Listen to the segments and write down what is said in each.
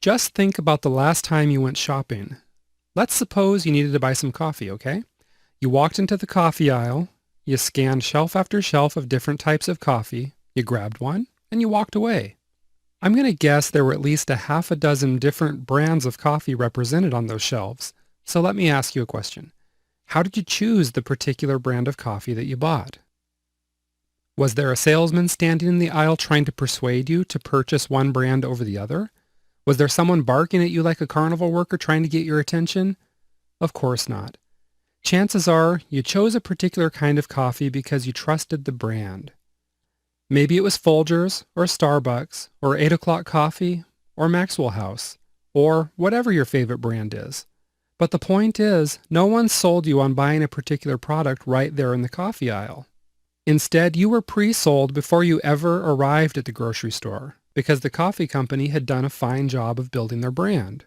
Just think about the last time you went shopping. Let's suppose you needed to buy some coffee, okay? You walked into the coffee aisle, you scanned shelf after shelf of different types of coffee, you grabbed one, and you walked away. I'm going to guess there were at least a half a dozen different brands of coffee represented on those shelves. So let me ask you a question. How did you choose the particular brand of coffee that you bought? Was there a salesman standing in the aisle trying to persuade you to purchase one brand over the other? Was there someone barking at you like a carnival worker trying to get your attention? Of course not. Chances are you chose a particular kind of coffee because you trusted the brand. Maybe it was Folgers, or Starbucks, or 8 O'Clock Coffee, or Maxwell House, or whatever your favorite brand is. But the point is, no one sold you on buying a particular product right there in the coffee aisle. Instead, you were pre-sold before you ever arrived at the grocery store, because the coffee company had done a fine job of building their brand.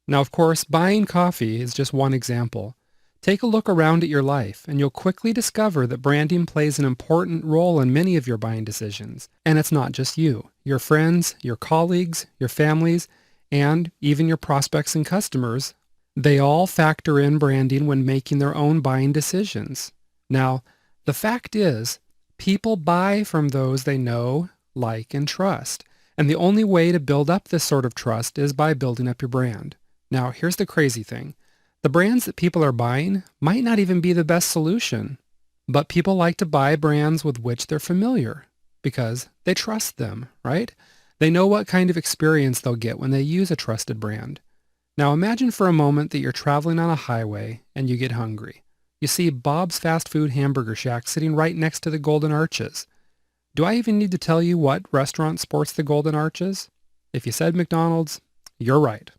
Now, of course, buying coffee is just one example. Take a look around at your life, and you'll quickly discover that branding plays an important role in many of your buying decisions. And it's not just you. Your friends, your colleagues, your families, and even your prospects and customers, they all factor in branding when making their own buying decisions. Now, the fact is, people buy from those they know, like, and trust. And the only way to build up this sort of trust is by building up your brand. Now, here's the crazy thing. The brands that people are buying might not even be the best solution, but people like to buy brands with which they're familiar because they trust them, right? They know what kind of experience they'll get when they use a trusted brand. Now imagine for a moment that you're traveling on a highway and you get hungry. You see Bob's Fast Food Hamburger Shack sitting right next to the Golden Arches. Do I even need to tell you what restaurant sports the Golden Arches? If you said McDonald's, you're right.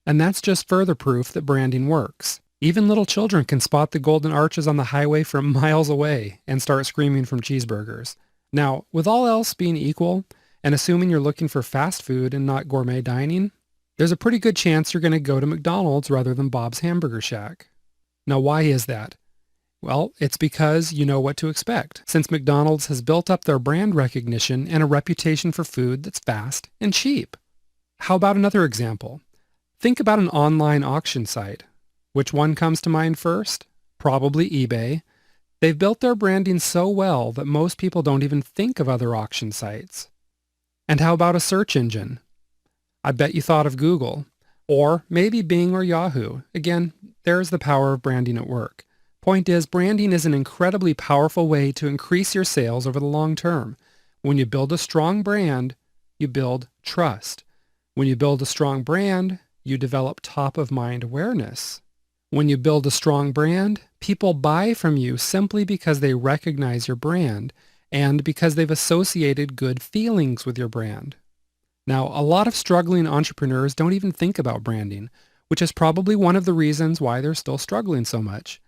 And that's just further proof that branding works. Even little children can spot the Golden Arches on the highway from miles away and start screaming from cheeseburgers. Now, with all else being equal, and assuming you're looking for fast food and not gourmet dining, there's a pretty good chance you're going to go to McDonald's rather than Bob's Hamburger Shack. Now, why is that? Well, it's because you know what to expect, since McDonald's has built up their brand recognition and a reputation for food that's fast and cheap. How about another example? Think about an online auction site. Which one comes to mind first? Probably eBay. They've built their branding so well that most people don't even think of other auction sites. And how about a search engine? I bet you thought of Google, or maybe Bing or Yahoo. Again, there's the power of branding at work. Point is, branding is an incredibly powerful way to increase your sales over the long term. When you build a strong brand, you build trust. When you build a strong brand, you develop top-of-mind awareness. When you build a strong brand, people buy from you simply because they recognize your brand and because they've associated good feelings with your brand. Now, a lot of struggling entrepreneurs don't even think about branding, which is probably one of the reasons why they're still struggling so much.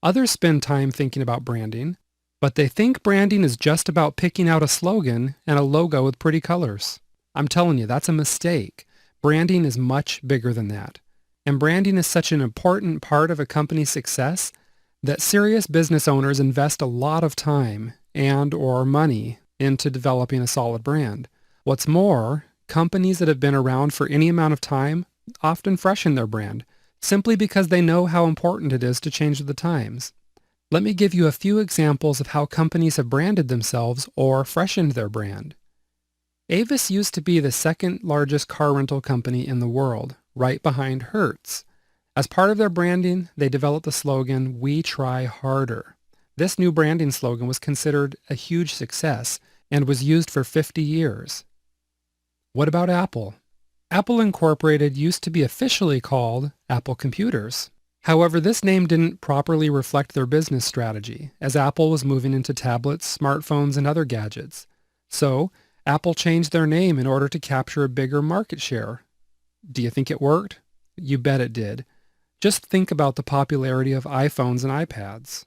Others spend time thinking about branding, but they think branding is just about picking out a slogan and a logo with pretty colors. I'm telling you, that's a mistake. Branding is much bigger than that. And branding is such an important part of a company's success that serious business owners invest a lot of time and or money into developing a solid brand. What's more, companies that have been around for any amount of time often freshen their brand, simply because they know how important it is to change with the times. Let me give you a few examples of how companies have branded themselves or freshened their brand. Avis used to be the second largest car rental company in the world, right behind Hertz. As part of their branding, they developed the slogan, "We try harder." This new branding slogan was considered a huge success and was used for 50 years. What about Apple? Apple Incorporated used to be officially called Apple Computers. However, this name didn't properly reflect their business strategy, as Apple was moving into tablets, smartphones, and other gadgets. So, Apple changed their name in order to capture a bigger market share. Do you think it worked? You bet it did. Just think about the popularity of iPhones and iPads.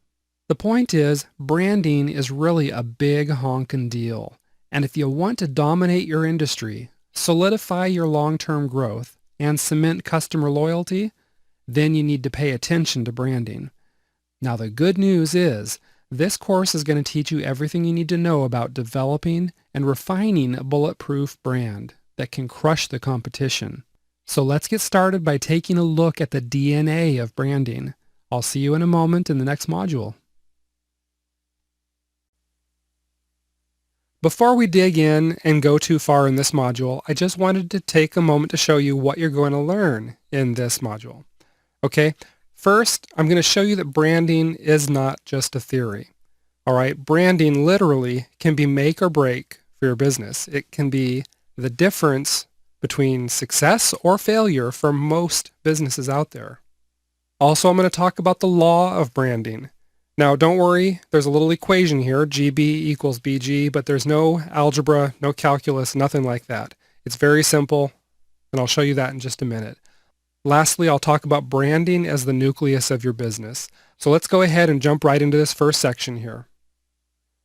The point is, branding is really a big honkin' deal. And if you want to dominate your industry, solidify your long-term growth, and cement customer loyalty, then you need to pay attention to branding. Now the good news is, this course is going to teach you everything you need to know about developing and refining a bulletproof brand that can crush the competition. So let's get started by taking a look at the DNA of branding. I'll see you in a moment in the next module. Before we dig in and go too far in this module, I just wanted to take a moment to show you what you're going to learn in this module. Okay, first, I'm going to show you that branding is not just a theory. All right, branding literally can be make or break for your business. It can be the difference between success or failure for most businesses out there. Also, I'm going to talk about the law of branding. Now, don't worry, there's a little equation here, GB equals BG, but there's no algebra, no calculus, nothing like that. It's very simple, and I'll show you that in just a minute. Lastly, I'll talk about branding as the nucleus of your business. So let's go ahead and jump right into this first section here.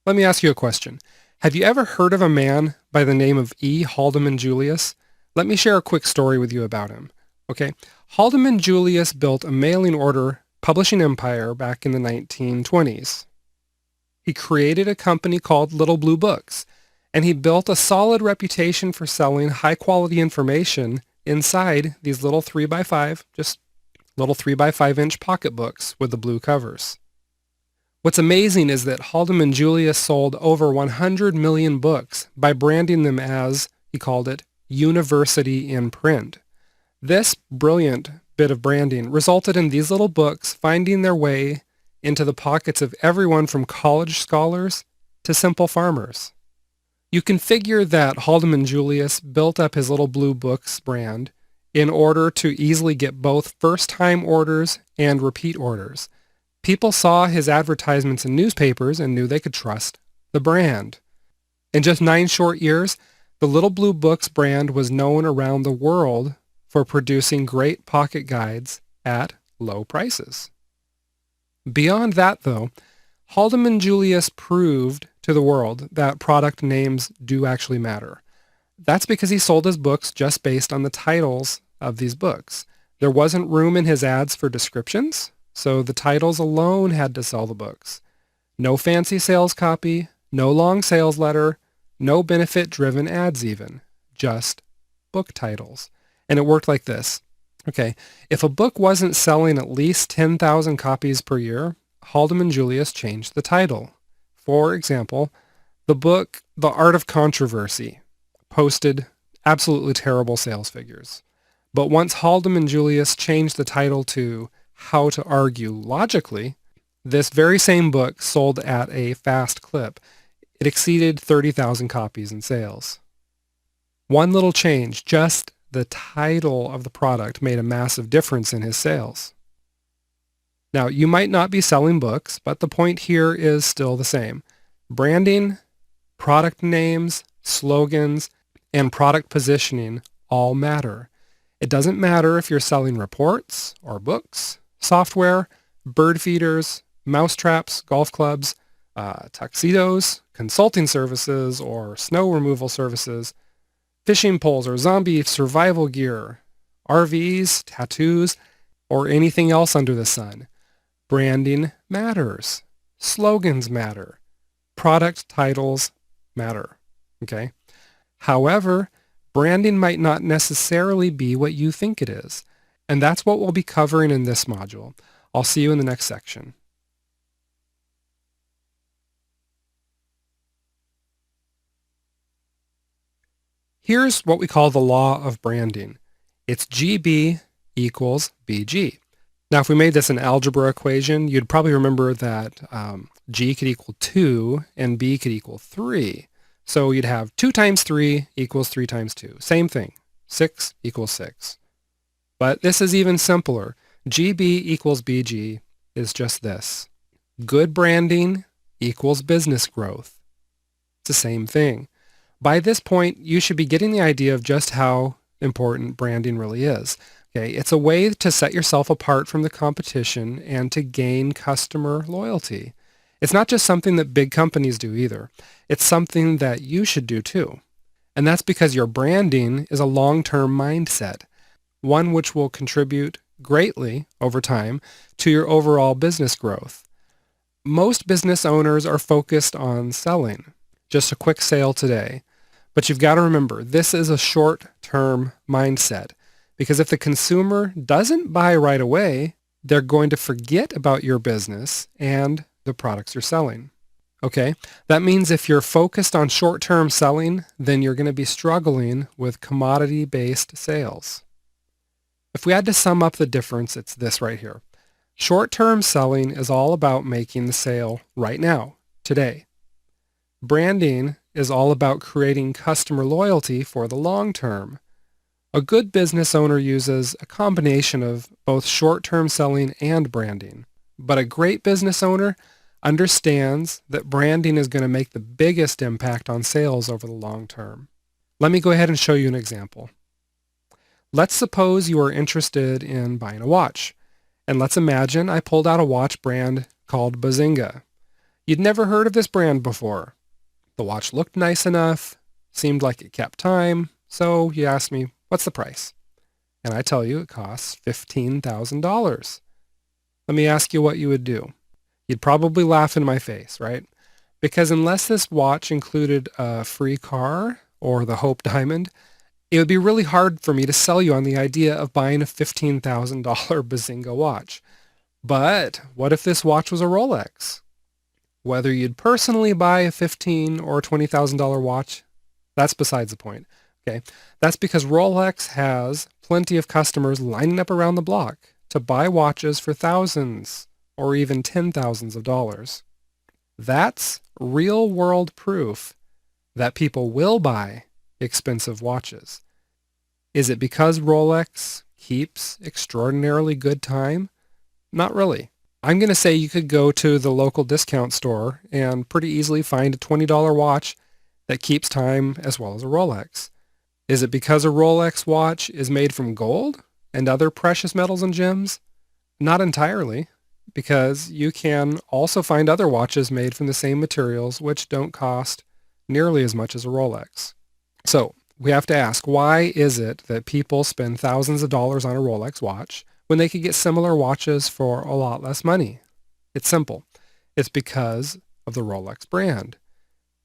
Let me ask you a question. Have you ever heard of a man by the name of E. Haldeman Julius? Let me share a quick story with you about him. Okay, Haldeman Julius built a mailing order publishing empire back in the 1920s. He created a company called Little Blue Books, and he built a solid reputation for selling high-quality information inside these little 3x5, just little 3x5-inch pocketbooks with the blue covers. What's amazing is that Haldeman Julius sold over 100 million books by branding them as, he called it, University in Print. This brilliant bit of branding resulted in these little books finding their way into the pockets of everyone from college scholars to simple farmers. You can figure that Haldeman Julius built up his Little Blue Books brand in order to easily get both first-time orders and repeat orders. People saw his advertisements in newspapers and knew they could trust the brand. In just 9 short years, the Little Blue Books brand was known around the world for producing great pocket guides at low prices. Beyond that, though, Haldeman Julius proved to the world that product names do actually matter. That's because he sold his books just based on the titles of these books. There wasn't room in his ads for descriptions, so the titles alone had to sell the books. No fancy sales copy, no long sales letter, no benefit-driven ads even, just book titles. And it worked like this. Okay, if a book wasn't selling at least 10,000 copies per year, Haldeman Julius changed the title. For example, the book The Art of Controversy posted absolutely terrible sales figures. But once Haldeman Julius changed the title to How to Argue Logically, this very same book sold at a fast clip. It exceeded 30,000 copies in sales. One little change, just the title of the product, made a massive difference in his sales. Now, you might not be selling books, but the point here is still the same. Branding, product names, slogans, and product positioning all matter. It doesn't matter if you're selling reports or books, software, bird feeders, mousetraps, golf clubs, tuxedos, consulting services, or snow removal services, fishing poles or zombie survival gear, RVs, tattoos, or anything else under the sun. Branding matters. Slogans matter. Product titles matter. Okay? However, branding might not necessarily be what you think it is. And that's what we'll be covering in this module. I'll see you in the next section. Here's what we call the law of branding. It's GB equals BG. Now, if we made this an algebra equation, you'd probably remember that G could equal 2 and B could equal 3. So you'd have 2 times 3 equals 3 times 2. Same thing. 6 equals 6. But this is even simpler. GB equals BG is just this. Good branding equals business growth. It's the same thing. By this point, you should be getting the idea of just how important branding really is. Okay, it's a way to set yourself apart from the competition and to gain customer loyalty. It's not just something that big companies do either. It's something that you should do too. And that's because your branding is a long-term mindset, one which will contribute greatly over time to your overall business growth. Most business owners are focused on selling, just a quick sale today. But you've got to remember, this is a short-term mindset Because if the consumer doesn't buy right away, they're going to forget about your business and the products you're selling. Okay, that means if you're focused on short-term selling, then you're going to be struggling with commodity-based sales. If we had to sum up the difference, it's this right here. Short-term selling is all about making the sale right now, today. Branding is all about creating customer loyalty for the long term. A good business owner uses a combination of both short-term selling and branding. But a great business owner understands that branding is going to make the biggest impact on sales over the long term. Let me go ahead and show you an example. Let's suppose you are interested in buying a watch. And let's imagine I pulled out a watch brand called Bazinga. You'd never heard of this brand before. The watch looked nice enough, seemed like it kept time, so you asked me, what's the price? And I tell you it costs $15,000. Let me ask you what you would do. You'd probably laugh in my face, right? Because unless this watch included a free car or the Hope Diamond, it would be really hard for me to sell you on the idea of buying a $15,000 Bazinga watch. But what if this watch was a Rolex? Whether you'd personally buy a $15,000 or $20,000 watch, that's besides the point. Okay, that's because Rolex has plenty of customers lining up around the block to buy watches for thousands or even $10,000s of dollars. That's real-world proof that people will buy expensive watches. Is it because Rolex keeps extraordinarily good time? Not really. I'm going to say you could go to the local discount store and pretty easily find a $20 watch that keeps time as well as a Rolex. Is it because a Rolex watch is made from gold and other precious metals and gems? Not entirely, because you can also find other watches made from the same materials which don't cost nearly as much as a Rolex. So we have to ask, why is it that people spend thousands of dollars on a Rolex watch when they could get similar watches for a lot less money? It's simple. It's because of the Rolex brand.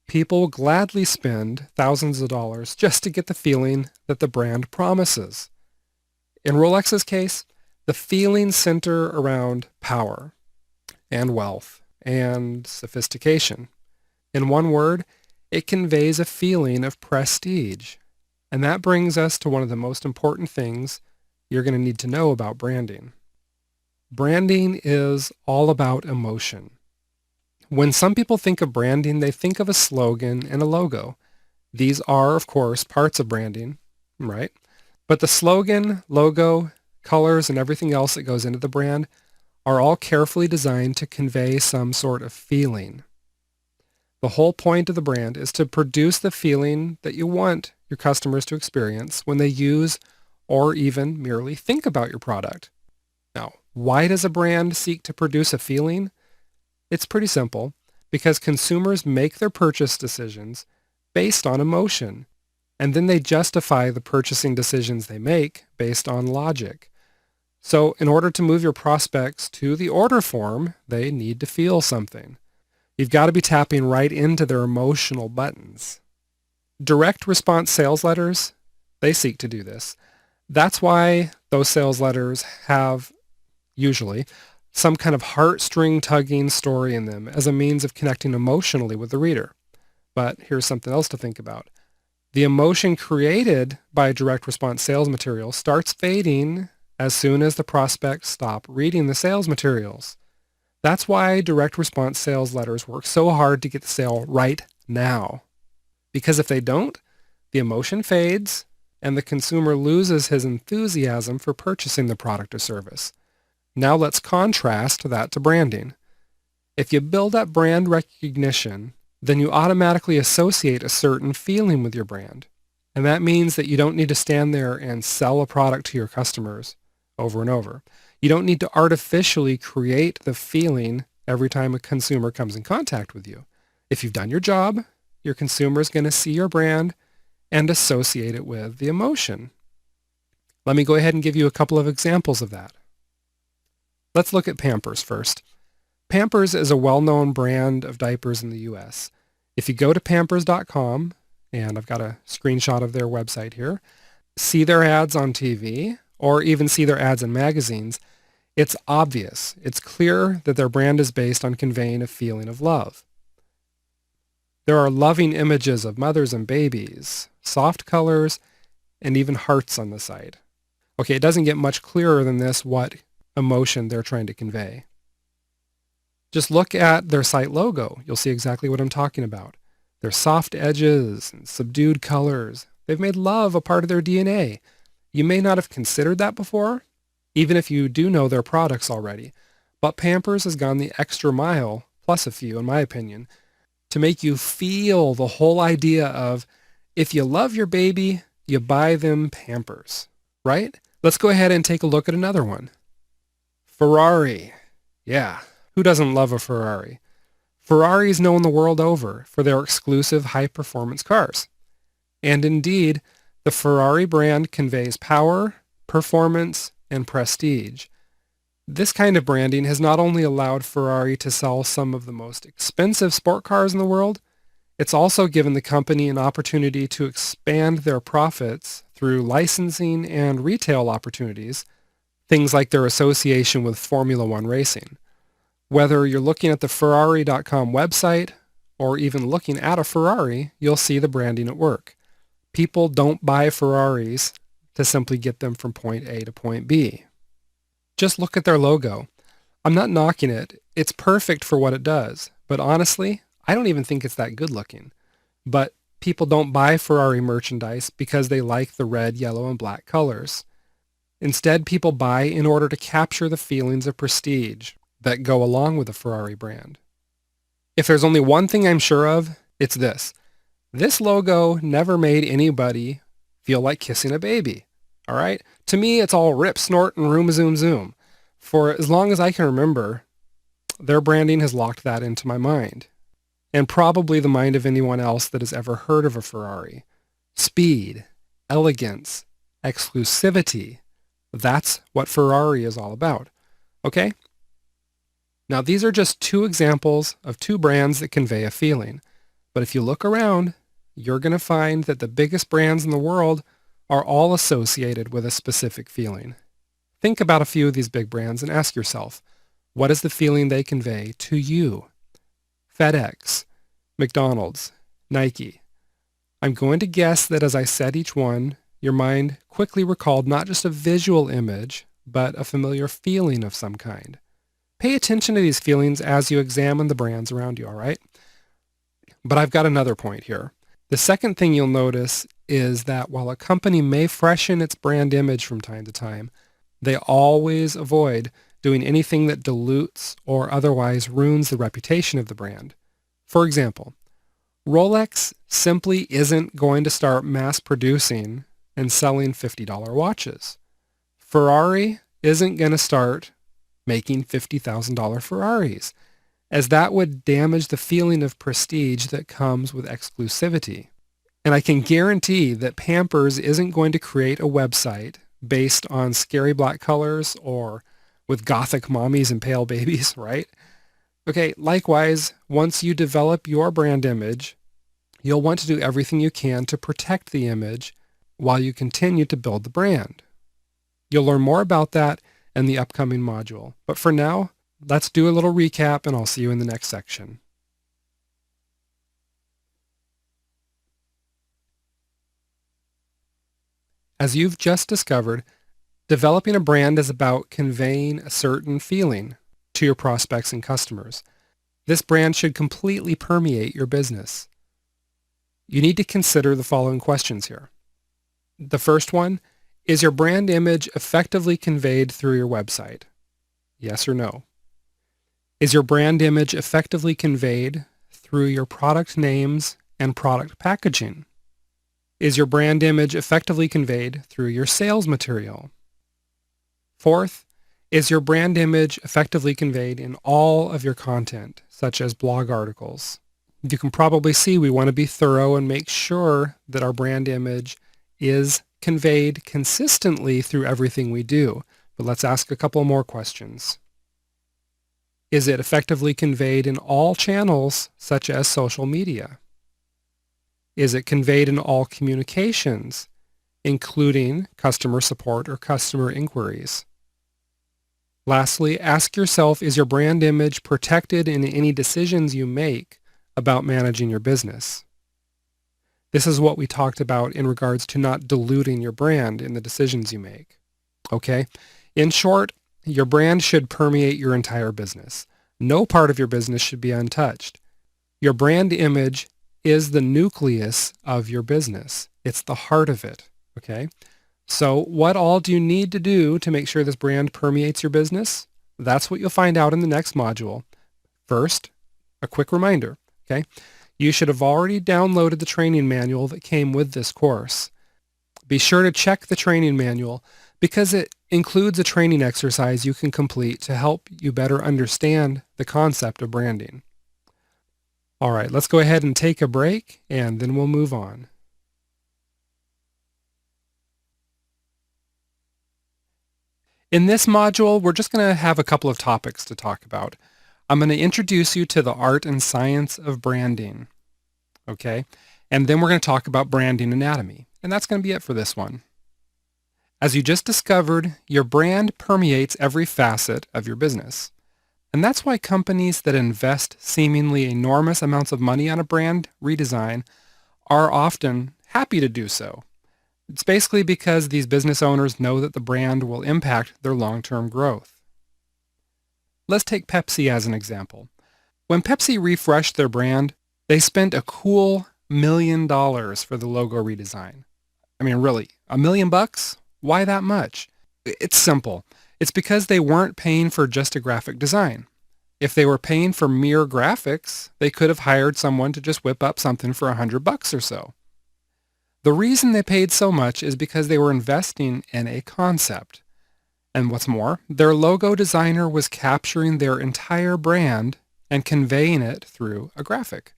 People will gladly spend thousands of dollars just to get the feeling that the brand promises. In Rolex's case, the feelings center around power and wealth and sophistication. In one word, it conveys a feeling of prestige. And that brings us to one of the most important things you're going to need to know about branding. Branding is all about emotion. When some people think of branding, they think of a slogan and a logo. These are, of course, parts of branding, right? But the slogan, logo, colors, and everything else that goes into the brand are all carefully designed to convey some sort of feeling. The whole point of the brand is to produce the feeling that you want your customers to experience when they use or even merely think about your product. Now, why does a brand seek to produce a feeling? It's pretty simple, because consumers make their purchase decisions based on emotion, and then they justify the purchasing decisions they make based on logic. So in order to move your prospects to the order form, they need to feel something. You've got to be tapping right into their emotional buttons. Direct response sales letters, they seek to do this. That's why those sales letters have, usually, some kind of heartstring tugging story in them as a means of connecting emotionally with the reader. But here's something else to think about. The emotion created by direct response sales material starts fading as soon as the prospects stop reading the sales materials. That's why direct response sales letters work so hard to get the sale right now. Because if they don't, the emotion fades and the consumer loses his enthusiasm for purchasing the product or service. Now let's contrast that to branding. If you build up brand recognition, then you automatically associate a certain feeling with your brand. And that means that you don't need to stand there and sell a product to your customers over and over. You don't need to artificially create the feeling every time a consumer comes in contact with you. If you've done your job, your consumer is going to see your brand and associate it with the emotion. Let me go ahead and give you a couple of examples of that. Let's look at Pampers first. Pampers is a well-known brand of diapers in the U.S. If you go to pampers.com, and I've got a screenshot of their website here, see their ads on TV or even see their ads in magazines, it's obvious, it's clear that their brand is based on conveying a feeling of love. There are loving images of mothers and babies, soft colors, and even hearts on the site. Okay, it doesn't get much clearer than this what emotion they're trying to convey. Just look at their site logo. You'll see exactly what I'm talking about. Their soft edges and subdued colors. They've made love a part of their DNA. You may not have considered that before, even if you do know their products already, but Pampers has gone the extra mile, plus a few in my opinion, to make you feel the whole idea of if you love your baby, you buy them Pampers, right? Let's go ahead and take a look at another one. Ferrari. Yeah, who doesn't love a Ferrari? Ferrari is known the world over for their exclusive high-performance cars. And indeed, the Ferrari brand conveys power, performance, and prestige. This kind of branding has not only allowed Ferrari to sell some of the most expensive sport cars in the world, it's also given the company an opportunity to expand their profits through licensing and retail opportunities, things like their association with Formula One racing. Whether you're looking at the Ferrari.com website or even looking at a Ferrari, you'll see the branding at work. People don't buy Ferraris to simply get them from point A to point B. Just look at their logo. I'm not knocking it. It's perfect for what it does. But honestly, I don't even think it's that good looking. But people don't buy Ferrari merchandise because they like the red, yellow, and black colors. Instead, people buy in order to capture the feelings of prestige that go along with the Ferrari brand. If there's only one thing I'm sure of, it's this. This logo never made anybody feel like kissing a baby. All right? To me, it's all rip, snort, and room, zoom, zoom. For as long as I can remember, their branding has locked that into my mind. And probably the mind of anyone else that has ever heard of a Ferrari. Speed, elegance, exclusivity. That's what Ferrari is all about. Okay? Now, these are just two examples of two brands that convey a feeling. But if you look around, you're going to find that the biggest brands in the world are all associated with a specific feeling. Think about a few of these big brands and ask yourself, what is the feeling they convey to you? FedEx, McDonald's, Nike. I'm going to guess that as I said each one, your mind quickly recalled not just a visual image, but a familiar feeling of some kind. Pay attention to these feelings as you examine the brands around you, all right? But I've got another point here. The second thing you'll notice is that while a company may freshen its brand image from time to time, they always avoid doing anything that dilutes or otherwise ruins the reputation of the brand. For example, Rolex simply isn't going to start mass producing and selling $50 watches. Ferrari isn't going to start making $50,000 Ferraris, as that would damage the feeling of prestige that comes with exclusivity. And I can guarantee that Pampers isn't going to create a website based on scary black colors or with gothic mommies and pale babies, right? Okay, likewise, once you develop your brand image, you'll want to do everything you can to protect the image while you continue to build the brand. You'll learn more about that in the upcoming module. But for now, let's do a little recap and I'll see you in the next section. As you've just discovered, developing a brand is about conveying a certain feeling to your prospects and customers. This brand should completely permeate your business. You need to consider the following questions here. The first one, is your brand image effectively conveyed through your website? Yes or no? Is your brand image effectively conveyed through your product names and product packaging? Is your brand image effectively conveyed through your sales material? Fourth, is your brand image effectively conveyed in all of your content, such as blog articles? You can probably see we want to be thorough and make sure that our brand image is conveyed consistently through everything we do. But let's ask a couple more questions. Is it effectively conveyed in all channels, such as social media? Is it conveyed in all communications, including customer support or customer inquiries. Lastly, ask yourself, is your brand image protected in any decisions you make about managing your business? This is what we talked about in regards to not diluting your brand in the decisions you make. Okay? In short, your brand should permeate your entire business. No part of your business should be untouched. Your brand image is the nucleus of your business. It's the heart of it. Okay? So what all do you need to do to make sure this brand permeates your business? That's what you'll find out in the next module. First, a quick reminder, okay? You should have already downloaded the training manual that came with this course. Be sure to check the training manual because it includes a training exercise you can complete to help you better understand the concept of branding. All right, let's go ahead and take a break and then we'll move on. In this module, we're just going to have a couple of topics to talk about. I'm going to introduce you to the art and science of branding, okay? And then we're going to talk about branding anatomy, and that's going to be it for this one. As you just discovered, your brand permeates every facet of your business. And that's why companies that invest seemingly enormous amounts of money on a brand redesign are often happy to do so. It's basically because these business owners know that the brand will impact their long-term growth. Let's take Pepsi as an example. When Pepsi refreshed their brand, they spent a cool $1 million for the logo redesign. I mean, really, $1 million bucks? Why that much? It's simple. It's because they weren't paying for just a graphic design. If they were paying for mere graphics, they could have hired someone to just whip up something for $100 or so. The reason they paid so much is because they were investing in a concept. And what's more, their logo designer was capturing their entire brand and conveying it through a graphic.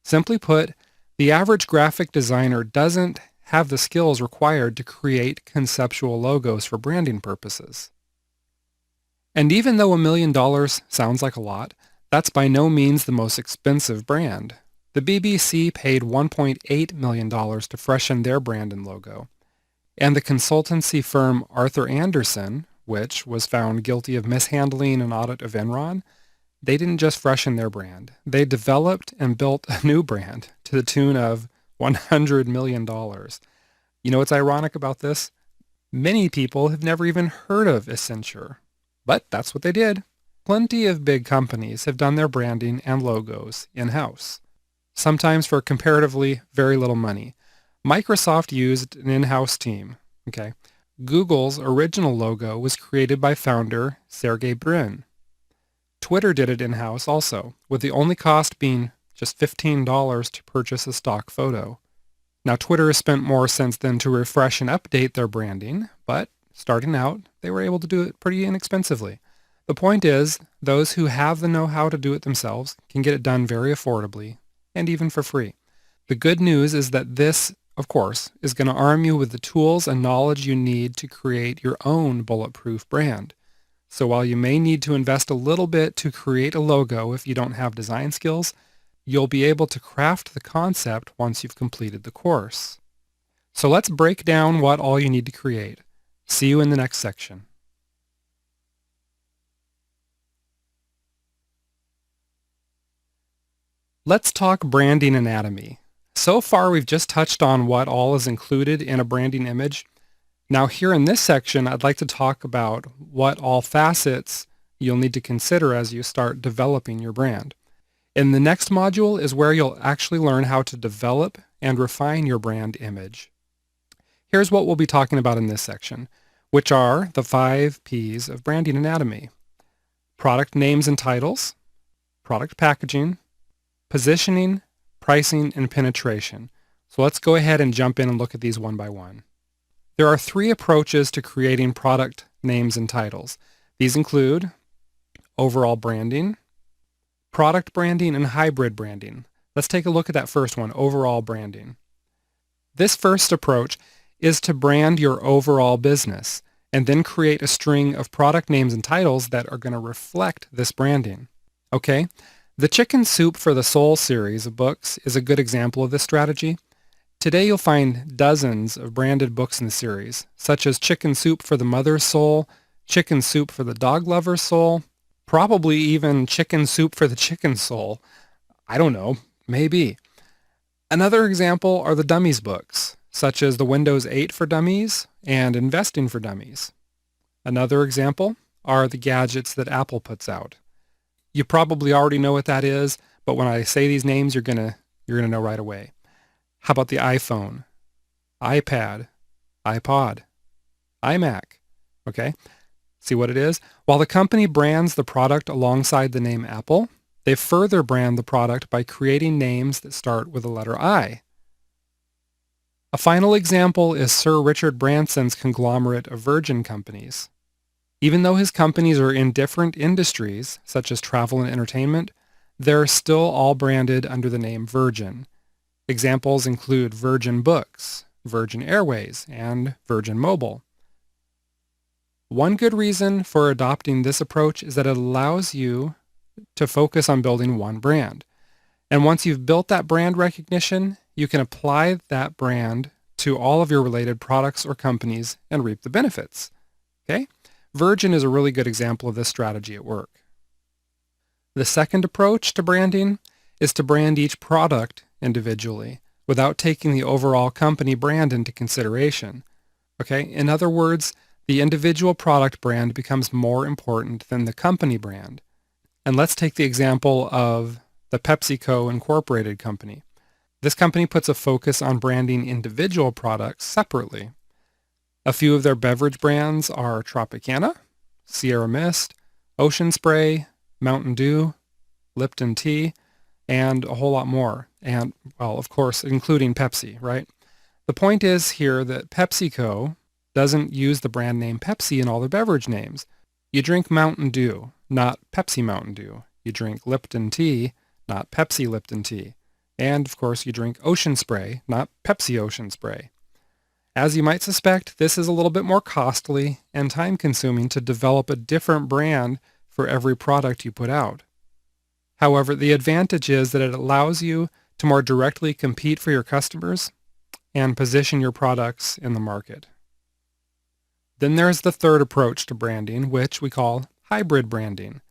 Simply put, the average graphic designer doesn't have the skills required to create conceptual logos for branding purposes. And even though $1 million sounds like a lot, that's by no means the most expensive brand. The BBC paid $1.8 million to freshen their brand and logo. And the consultancy firm Arthur Andersen, which was found guilty of mishandling an audit of Enron, they didn't just freshen their brand. They developed and built a new brand to the tune of $100 million. You know what's ironic about this? Many people have never even heard of Accenture, but that's what they did. Plenty of big companies have done their branding and logos in-house, sometimes for comparatively very little money. Microsoft used an in-house team. Okay. Google's original logo was created by founder Sergey Brin. Twitter did it in-house also, with the only cost being just $15 to purchase a stock photo. Now, Twitter has spent more since then to refresh and update their branding, but starting out, they were able to do it pretty inexpensively. The point is, those who have the know-how to do it themselves can get it done very affordably and even for free. The good news is that this, of course, is going to arm you with the tools and knowledge you need to create your own bulletproof brand. So while you may need to invest a little bit to create a logo if you don't have design skills, you'll be able to craft the concept once you've completed the course. So let's break down what all you need to create. See you in the next section. Let's talk branding anatomy. So far, we've just touched on what all is included in a branding image. Now here in this section, I'd like to talk about what all facets you'll need to consider as you start developing your brand. In the next module is where you'll actually learn how to develop and refine your brand image. Here's what we'll be talking about in this section, which are the 5 P's of branding anatomy: product names and titles, product packaging, positioning, pricing, and penetration. So let's go ahead and jump in and look at these one by one. There are 3 approaches to creating product names and titles. These include overall branding, product branding, and hybrid branding. Let's take a look at that first one, overall branding. This first approach is to brand your overall business and then create a string of product names and titles that are going to reflect this branding. Okay? The Chicken Soup for the Soul series of books is a good example of this strategy. Today you'll find dozens of branded books in the series, such as Chicken Soup for the Mother's Soul, Chicken Soup for the Dog Lover's Soul, probably even Chicken Soup for the Chicken Soul. I don't know, maybe. Another example are the Dummies books, such as the Windows 8 for Dummies and Investing for Dummies. Another example are the gadgets that Apple puts out. You probably already know what that is, but when I say these names, you're gonna know right away. How about the iPhone, iPad, iPod, iMac? Okay, see what it is? While the company brands the product alongside the name Apple, they further brand the product by creating names that start with the letter I. A final example is Sir Richard Branson's conglomerate of Virgin companies. Even though his companies are in different industries, such as travel and entertainment, they're still all branded under the name Virgin. Examples include Virgin Books, Virgin Airways, and Virgin Mobile. One good reason for adopting this approach is that it allows you to focus on building one brand. And once you've built that brand recognition, you can apply that brand to all of your related products or companies and reap the benefits. Okay? Virgin is a really good example of this strategy at work. The second approach to branding is to brand each product individually without taking the overall company brand into consideration. Okay? In other words, the individual product brand becomes more important than the company brand. And let's take the example of the PepsiCo Incorporated company. This company puts a focus on branding individual products separately. A few of their beverage brands are Tropicana, Sierra Mist, Ocean Spray, Mountain Dew, Lipton Tea, and a whole lot more. And, well, of course, including Pepsi, right? The point is here that PepsiCo doesn't use the brand name Pepsi in all their beverage names. You drink Mountain Dew, not Pepsi Mountain Dew. You drink Lipton Tea, not Pepsi Lipton Tea. And, of course, you drink Ocean Spray, not Pepsi Ocean Spray. As you might suspect, this is a little bit more costly and time-consuming to develop a different brand for every product you put out. However, the advantage is that it allows you to more directly compete for your customers and position your products in the market. Then there's the third approach to branding, which we call hybrid branding.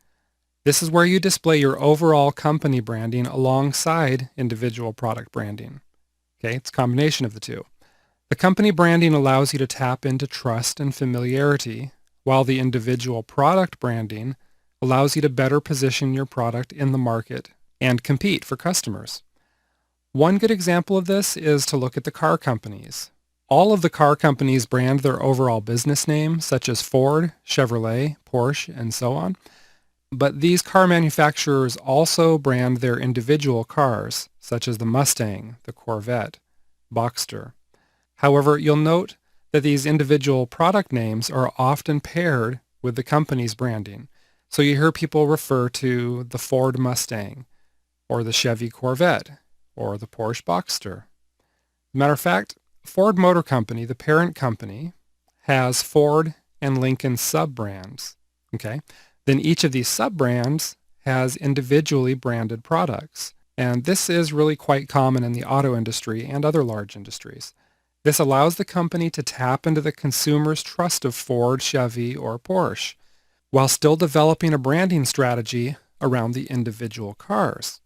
This is where you display your overall company branding alongside individual product branding. Okay, it's a combination of the two. The company branding allows you to tap into trust and familiarity, while the individual product branding allows you to better position your product in the market and compete for customers. One good example of this is to look at the car companies. All of the car companies brand their overall business name, such as Ford, Chevrolet, Porsche, and so on. But these car manufacturers also brand their individual cars, such as the Mustang, the Corvette, Boxster. However, you'll note that these individual product names are often paired with the company's branding. So you hear people refer to the Ford Mustang, or the Chevy Corvette, or the Porsche Boxster. Matter of fact, Ford Motor Company, the parent company, has Ford and Lincoln sub-brands. Okay? Then each of these sub-brands has individually branded products. And this is really quite common in the auto industry and other large industries. This allows the company to tap into the consumer's trust of Ford, Chevy, or Porsche, while still developing a branding strategy around the individual cars.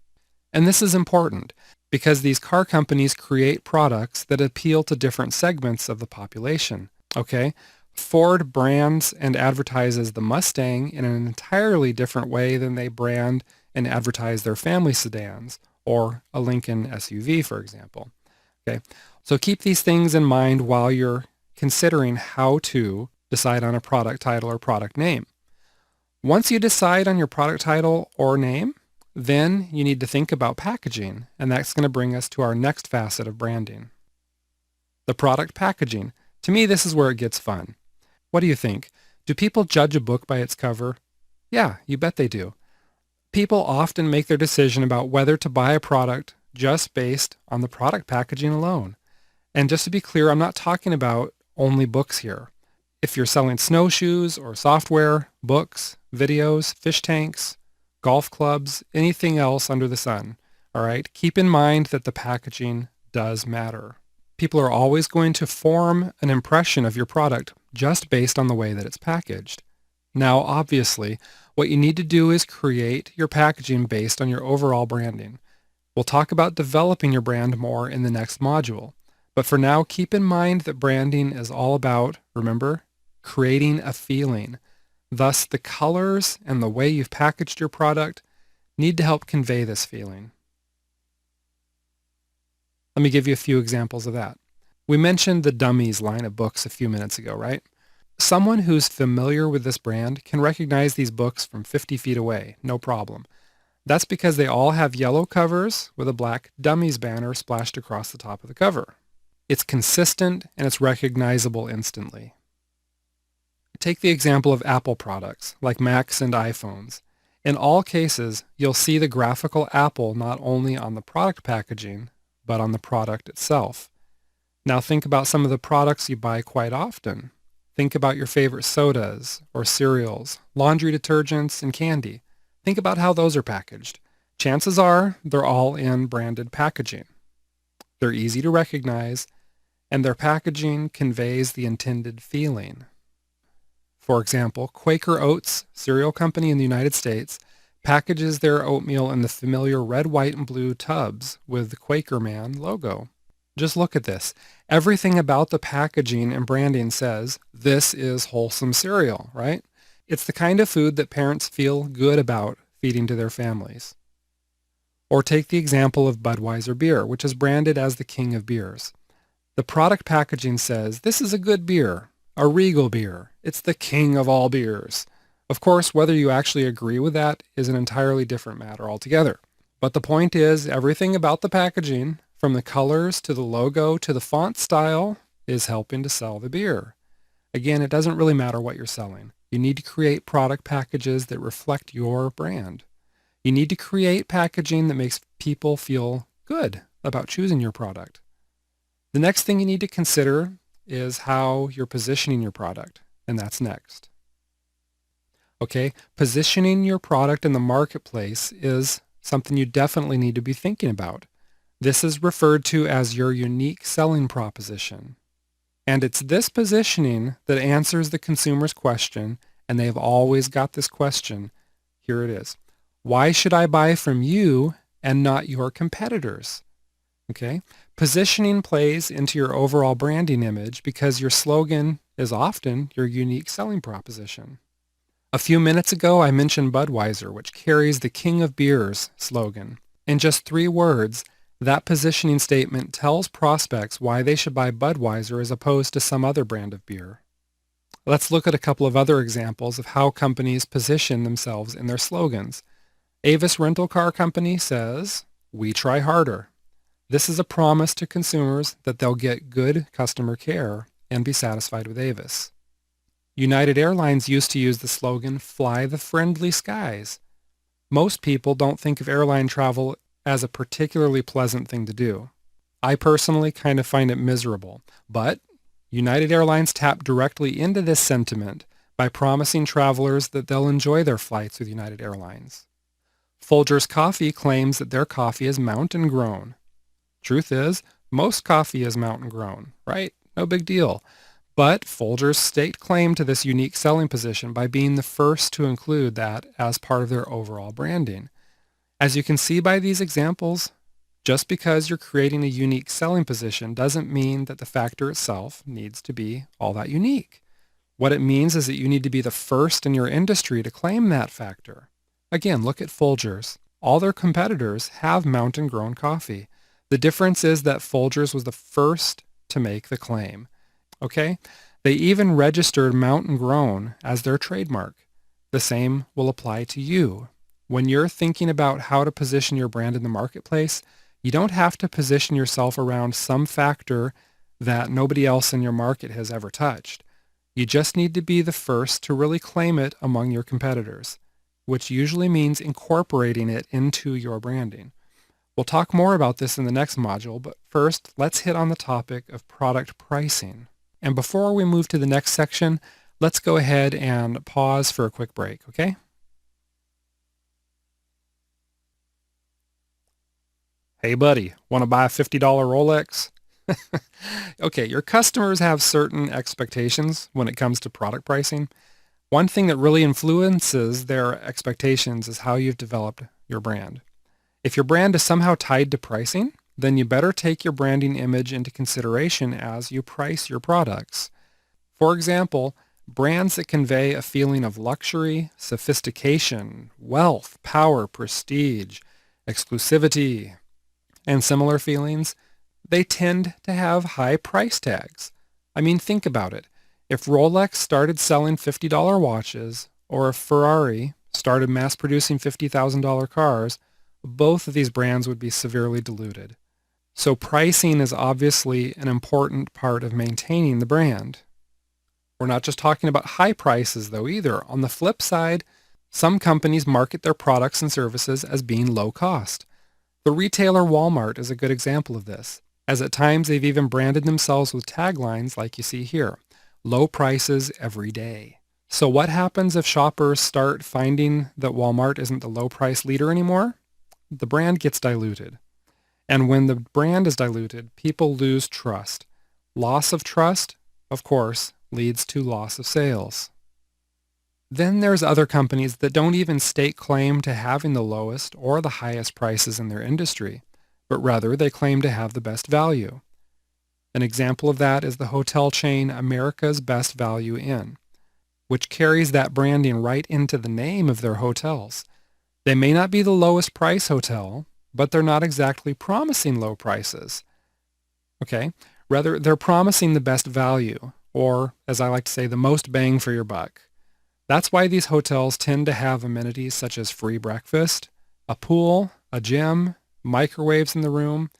And this is important because these car companies create products that appeal to different segments of the population. Okay? Ford brands and advertises the Mustang in an entirely different way than they brand and advertise their family sedans or a Lincoln SUV, for example. Okay? So keep these things in mind while you're considering how to decide on a product title or product name. Once you decide on your product title or name, then you need to think about packaging, and that's going to bring us to our next facet of branding. The product packaging. To me, this is where it gets fun. What do you think? Do people judge a book by its cover? Yeah, you bet they do. People often make their decision about whether to buy a product just based on the product packaging alone. And just to be clear, I'm not talking about only books here. If you're selling snowshoes or software, books, videos, fish tanks, golf clubs, anything else under the sun, all right, keep in mind that the packaging does matter. People are always going to form an impression of your product just based on the way that it's packaged. Now, obviously, what you need to do is create your packaging based on your overall branding. We'll talk about developing your brand more in the next module. But for now, keep in mind that branding is all about, remember, creating a feeling. Thus, the colors and the way you've packaged your product need to help convey this feeling. Let me give you a few examples of that. We mentioned the Dummies line of books a few minutes ago, right? Someone who's familiar with this brand can recognize these books from 50 feet away, no problem. That's because they all have yellow covers with a black Dummies banner splashed across the top of the cover. It's consistent and it's recognizable instantly. Take the example of Apple products like Macs and iPhones. In all cases, you'll see the graphical apple not only on the product packaging, but on the product itself. Now think about some of the products you buy quite often. Think about your favorite sodas or cereals, laundry detergents, and candy. Think about how those are packaged. Chances are they're all in branded packaging. They're easy to recognize, and their packaging conveys the intended feeling. For example, Quaker Oats cereal company in the United States packages their oatmeal in the familiar red, white, and blue tubs with the Quaker Man logo. Just look at this. Everything about the packaging and branding says, this is wholesome cereal, right? It's the kind of food that parents feel good about feeding to their families. Or take the example of Budweiser beer, which is branded as the king of beers. The product packaging says, this is a good beer, a regal beer. It's the king of all beers. Of course, whether you actually agree with that is an entirely different matter altogether. But the point is, everything about the packaging, from the colors to the logo to the font style, is helping to sell the beer. Again, it doesn't really matter what you're selling. You need to create product packages that reflect your brand. You need to create packaging that makes people feel good about choosing your product. The next thing you need to consider is how you're positioning your product, and that's next. Okay, positioning your product in the marketplace is something you definitely need to be thinking about. This is referred to as your unique selling proposition. And it's this positioning that answers the consumer's question, and they've always got this question. Here it is. Why should I buy from you and not your competitors? Okay, positioning plays into your overall branding image because your slogan is often your unique selling proposition. A few minutes ago, I mentioned Budweiser, which carries the King of Beers slogan. In just 3 words, that positioning statement tells prospects why they should buy Budweiser as opposed to some other brand of beer. Let's look at a couple of other examples of how companies position themselves in their slogans. Avis Rental Car Company says, "We try harder." This is a promise to consumers that they'll get good customer care and be satisfied with Avis. United Airlines used to use the slogan, "Fly the friendly skies." Most people don't think of airline travel as a particularly pleasant thing to do. I personally kind of find it miserable, but United Airlines tapped directly into this sentiment by promising travelers that they'll enjoy their flights with United Airlines. Folgers Coffee claims that their coffee is mountain grown. Truth is, most coffee is mountain grown, right? No big deal. But Folgers staked claim to this unique selling position by being the first to include that as part of their overall branding. As you can see by these examples, just because you're creating a unique selling position doesn't mean that the factor itself needs to be all that unique. What it means is that you need to be the first in your industry to claim that factor. Again, look at Folgers. All their competitors have mountain-grown coffee. The difference is that Folgers was the first to make the claim. Okay? They even registered mountain grown as their trademark. The same will apply to you. When you're thinking about how to position your brand in the marketplace, you don't have to position yourself around some factor that nobody else in your market has ever touched. You just need to be the first to really claim it among your competitors, which usually means incorporating it into your branding. We'll talk more about this in the next module, but first, let's hit on the topic of product pricing. And before we move to the next section, let's go ahead and pause for a quick break, okay? Hey buddy, want to buy a $50 Rolex? Okay, your customers have certain expectations when it comes to product pricing. One thing that really influences their expectations is how you've developed your brand. If your brand is somehow tied to pricing, then you better take your branding image into consideration as you price your products. For example, brands that convey a feeling of luxury, sophistication, wealth, power, prestige, exclusivity, and similar feelings, they tend to have high price tags. I mean, think about it. If Rolex started selling $50 watches, or if Ferrari started mass producing $50,000 cars, both of these brands would be severely diluted. So pricing is obviously an important part of maintaining the brand. We're not just talking about high prices though either. On the flip side, some companies market their products and services as being low cost. The retailer Walmart is a good example of this, as at times they've even branded themselves with taglines like you see here, low prices every day. So what happens if shoppers start finding that Walmart isn't the low price leader anymore? The brand gets diluted. And when the brand is diluted, people lose trust. Loss of trust, of course, leads to loss of sales. Then there's other companies that don't even stake claim to having the lowest or the highest prices in their industry, but rather they claim to have the best value. An example of that is the hotel chain America's Best Value Inn, which carries that branding right into the name of their hotels. They may not be the lowest price hotel, but they're not exactly promising low prices. Okay? Rather, they're promising the best value, or, as I like to say, the most bang for your buck. That's why these hotels tend to have amenities such as free breakfast, a pool, a gym, microwaves in the room,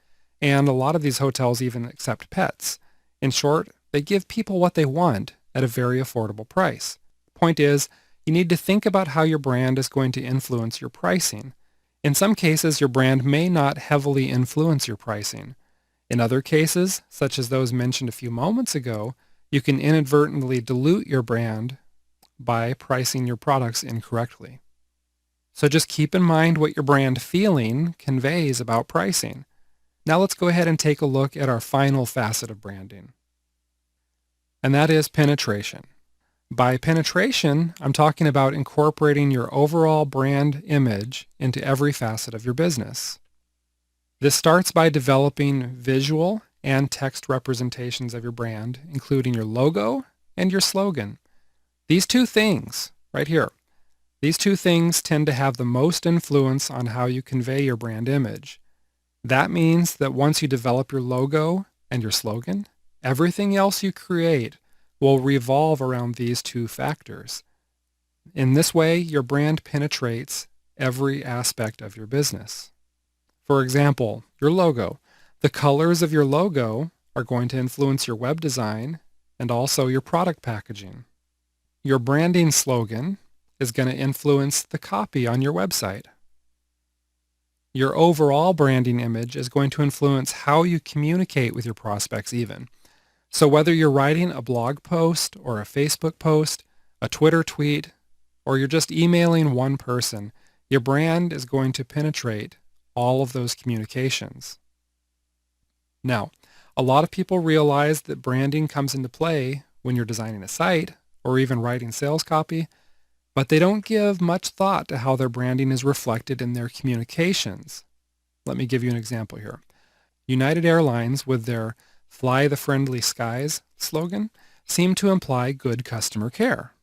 and a lot of these hotels even accept pets. In short, they give people what they want at a very affordable price. Point is, you need to think about how your brand is going to influence your pricing. In some cases, your brand may not heavily influence your pricing. In other cases, such as those mentioned a few moments ago, you can inadvertently dilute your brand by pricing your products incorrectly. So just keep in mind what your brand feeling conveys about pricing. Now let's go ahead and take a look at our final facet of branding, and that is penetration. By penetration, I'm talking about incorporating your overall brand image into every facet of your business. This starts by developing visual and text representations of your brand, including your logo and your slogan. These two things, right here, these two things tend to have the most influence on how you convey your brand image. That means that once you develop your logo and your slogan, everything else you create will revolve around these two factors. In this way, your brand penetrates every aspect of your business. For example, your logo. The colors of your logo are going to influence your web design and also your product packaging. Your branding slogan is going to influence the copy on your website. Your overall branding image is going to influence how you communicate with your prospects even. So whether you're writing a blog post or a Facebook post, a Twitter tweet, or you're just emailing one person, your brand is going to penetrate all of those communications. Now, a lot of people realize that branding comes into play when you're designing a site or even writing sales copy, but they don't give much thought to how their branding is reflected in their communications. Let me give you an example here. United Airlines, with their Fly the Friendly Skies slogan, seem to imply good customer care.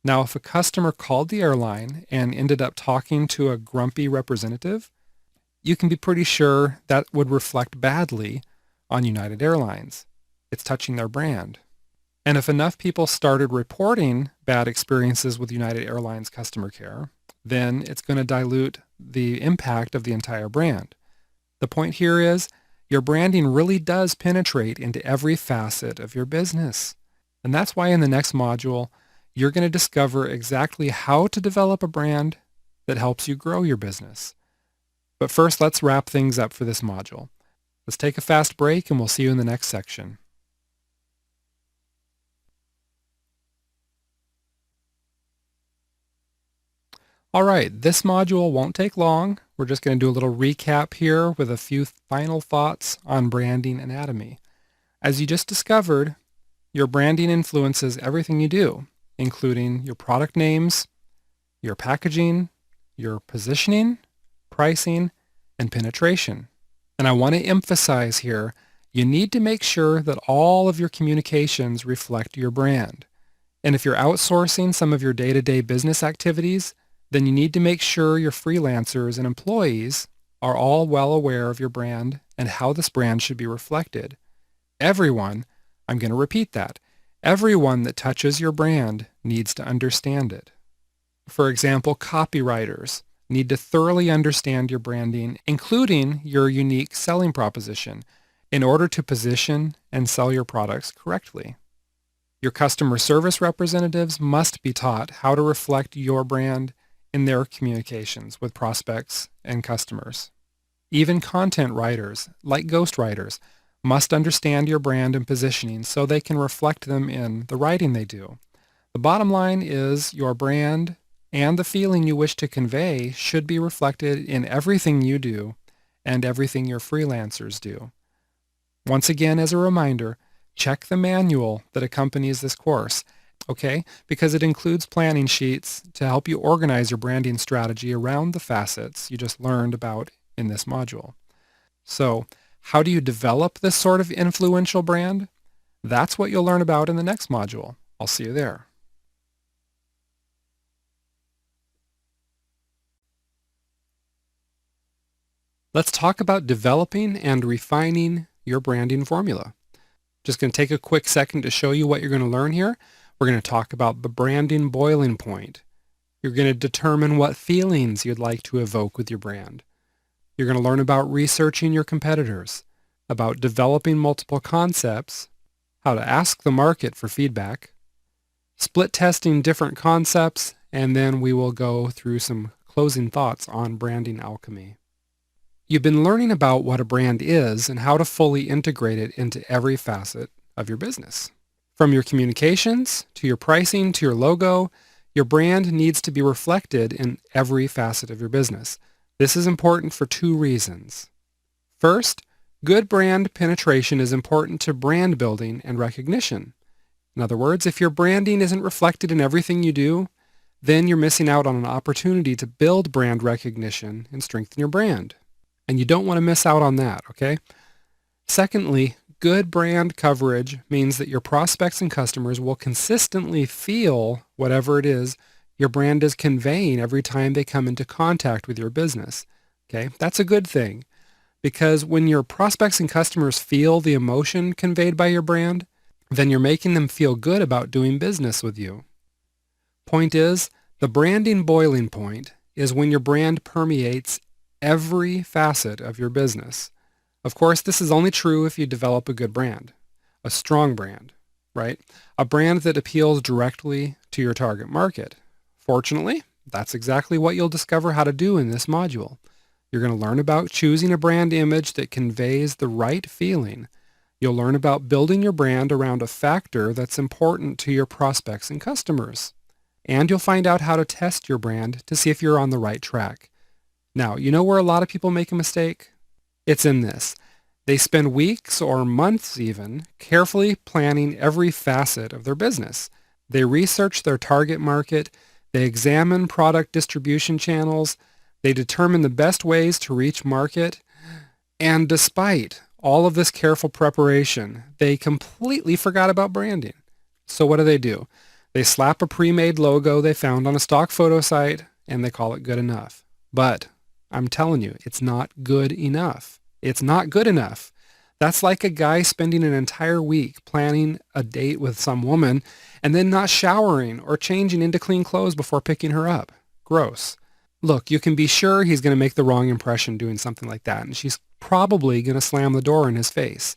Now, if a customer called the airline and ended up talking to a grumpy representative, you can be pretty sure that would reflect badly on United Airlines. It's touching their brand. And if enough people started reporting bad experiences with United Airlines customer care, then it's going to dilute the impact of the entire brand. The point here is your branding really does penetrate into every facet of your business. And that's why in the next module, you're going to discover exactly how to develop a brand that helps you grow your business. But first, let's wrap things up for this module. Let's take a fast break and we'll see you in the next section. All right, this module won't take long. We're just going to do a little recap here with a few final thoughts on branding anatomy. As you just discovered, your branding influences everything you do, including your product names, your packaging, your positioning, pricing, and penetration. And I want to emphasize here, you need to make sure that all of your communications reflect your brand. And if you're outsourcing some of your day-to-day business activities, then you need to make sure your freelancers and employees are all well aware of your brand and how this brand should be reflected. Everyone, I'm going to repeat that, everyone that touches your brand needs to understand it. For example, copywriters need to thoroughly understand your branding, including your unique selling proposition, in order to position and sell your products correctly. Your customer service representatives must be taught how to reflect your brand in their communications with prospects and customers. Even content writers, like ghostwriters, must understand your brand and positioning so they can reflect them in the writing they do. The bottom line is your brand and the feeling you wish to convey should be reflected in everything you do and everything your freelancers do. Once again, as a reminder, check the manual that accompanies this course, okay? Because it includes planning sheets to help you organize your branding strategy around the facets you just learned about in this module. So, how do you develop this sort of influential brand? That's what you'll learn about in the next module. I'll see you there. Let's talk about developing and refining your branding formula. Just going to take a quick second to show you what you're going to learn here. We're going to talk about the branding boiling point. You're going to determine what feelings you'd like to evoke with your brand. You're going to learn about researching your competitors, about developing multiple concepts, how to ask the market for feedback, split testing different concepts, and then we will go through some closing thoughts on branding alchemy. You've been learning about what a brand is and how to fully integrate it into every facet of your business. From your communications, to your pricing, to your logo, your brand needs to be reflected in every facet of your business. This is important for two reasons. First, good brand penetration is important to brand building and recognition. In other words, if your branding isn't reflected in everything you do, then you're missing out on an opportunity to build brand recognition and strengthen your brand. And you don't want to miss out on that, okay? Secondly, good brand coverage means that your prospects and customers will consistently feel whatever it is your brand is conveying every time they come into contact with your business, okay? That's a good thing, because when your prospects and customers feel the emotion conveyed by your brand, then you're making them feel good about doing business with you. Point is, the branding boiling point is when your brand permeates every facet of your business. Of course, this is only true if you develop a good brand, a strong brand, right? A brand that appeals directly to your target market. Fortunately, that's exactly what you'll discover how to do in this module. You're going to learn about choosing a brand image that conveys the right feeling. You'll learn about building your brand around a factor that's important to your prospects and customers. And you'll find out how to test your brand to see if you're on the right track. Now, you know where a lot of people make a mistake? It's in this. They spend weeks or months even carefully planning every facet of their business. They research their target market, they examine product distribution channels, they determine the best ways to reach market, and despite all of this careful preparation, they completely forgot about branding. So what do? They slap a pre-made logo they found on a stock photo site and they call it good enough. But I'm telling you, it's not good enough. It's not good enough. That's like a guy spending an entire week planning a date with some woman and then not showering or changing into clean clothes before picking her up. Gross. Look, you can be sure he's going to make the wrong impression doing something like that, and she's probably going to slam the door in his face.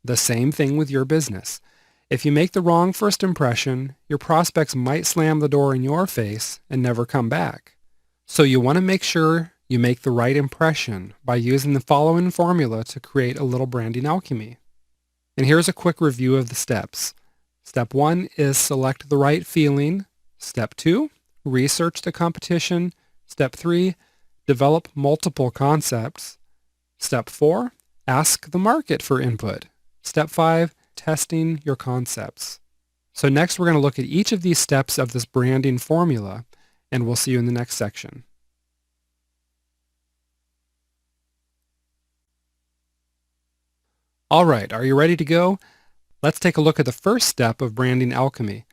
The same thing with your business. If you make the wrong first impression, your prospects might slam the door in your face and never come back. So you want to make sure you make the right impression by using the following formula to create a little branding alchemy. And here's a quick review of the steps. Step 1 is select the right feeling. Step 2, research the competition. Step 3, develop multiple concepts. Step 4, ask the market for input. Step 5, testing your concepts. So next we're going to look at each of these steps of this branding formula, and we'll see you in the next section. All right, are you ready to go? Let's take a look at the first step of branding alchemy.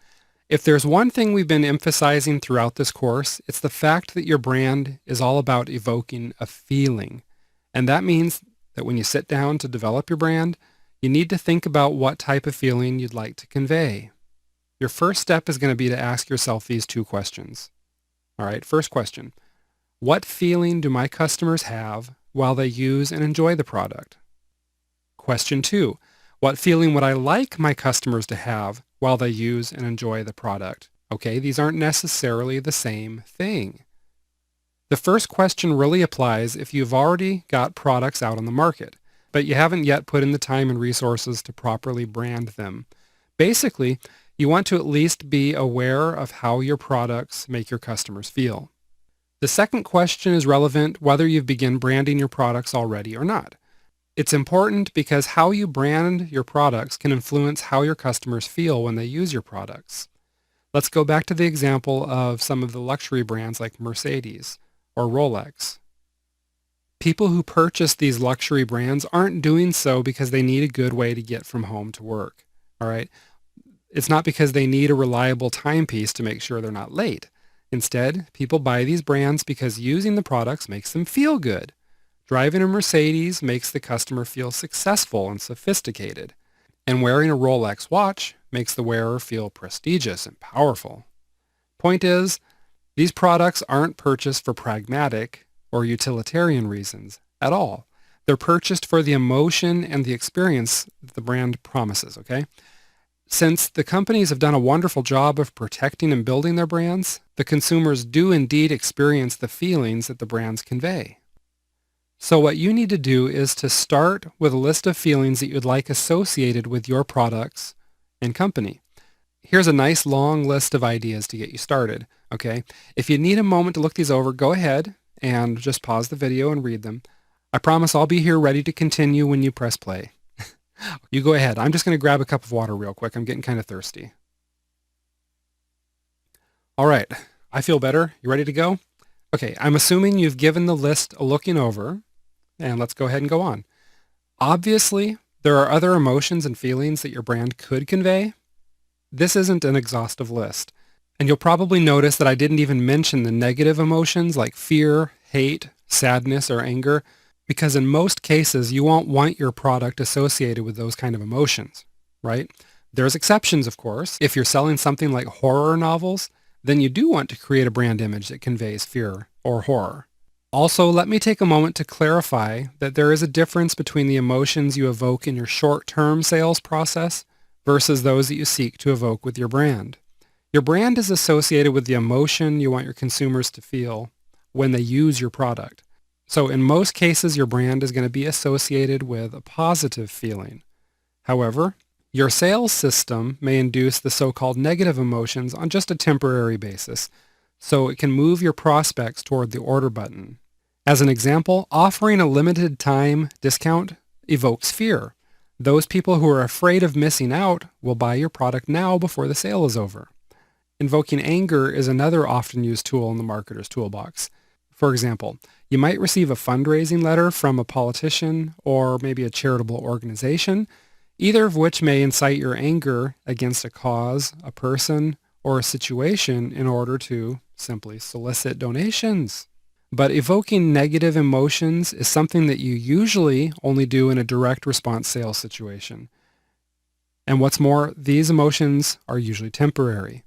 If there's one thing we've been emphasizing throughout this course, it's the fact that your brand is all about evoking a feeling. And that means that when you sit down to develop your brand, you need to think about what type of feeling you'd like to convey. Your first step is going to be to ask yourself these two questions. All right, first question. What feeling do my customers have while they use and enjoy the product? Question 2. What feeling would I like my customers to have while they use and enjoy the product? Okay, these aren't necessarily the same thing. The first question really applies if you've already got products out on the market, but you haven't yet put in the time and resources to properly brand them. Basically, you want to at least be aware of how your products make your customers feel. The second question is relevant whether you've begun branding your products already or not. It's important because how you brand your products can influence how your customers feel when they use your products. Let's go back to the example of some of the luxury brands like Mercedes or Rolex. People who purchase these luxury brands aren't doing so because they need a good way to get from home to work. All right? It's not because they need a reliable timepiece to make sure they're not late. Instead, people buy these brands because using the products makes them feel good. Driving a Mercedes makes the customer feel successful and sophisticated, and wearing a Rolex watch makes the wearer feel prestigious and powerful. Point is, these products aren't purchased for pragmatic or utilitarian reasons at all. They're purchased for the emotion and the experience the brand promises, okay? Since the companies have done a wonderful job of protecting and building their brands, the consumers do indeed experience the feelings that the brands convey. So what you need to do is to start with a list of feelings that you'd like associated with your products and company. Here's a nice long list of ideas to get you started, okay? If you need a moment to look these over, go ahead and just pause the video and read them. I promise I'll be here ready to continue when you press play. You go ahead. I'm just going to grab a cup of water real quick. I'm getting kind of thirsty. All right. I feel better. You ready to go? Okay. I'm assuming you've given the list a looking over, and let's go ahead and go on. Obviously, there are other emotions and feelings that your brand could convey. This isn't an exhaustive list, and you'll probably notice that I didn't even mention the negative emotions like fear, hate, sadness, or anger, because in most cases, you won't want your product associated with those kind of emotions, right? There's exceptions, of course. If you're selling something like horror novels, then you do want to create a brand image that conveys fear or horror. Also, let me take a moment to clarify that there is a difference between the emotions you evoke in your short-term sales process versus those that you seek to evoke with your brand. Your brand is associated with the emotion you want your consumers to feel when they use your product. So in most cases, your brand is going to be associated with a positive feeling. However, your sales system may induce the so-called negative emotions on just a temporary basis, so it can move your prospects toward the order button. As an example, offering a limited time discount evokes fear. Those people who are afraid of missing out will buy your product now before the sale is over. Invoking anger is another often used tool in the marketer's toolbox. For example, you might receive a fundraising letter from a politician or maybe a charitable organization, either of which may incite your anger against a cause, a person, or a situation in order to simply solicit donations. But evoking negative emotions is something that you usually only do in a direct response sales situation. And what's more, these emotions are usually temporary.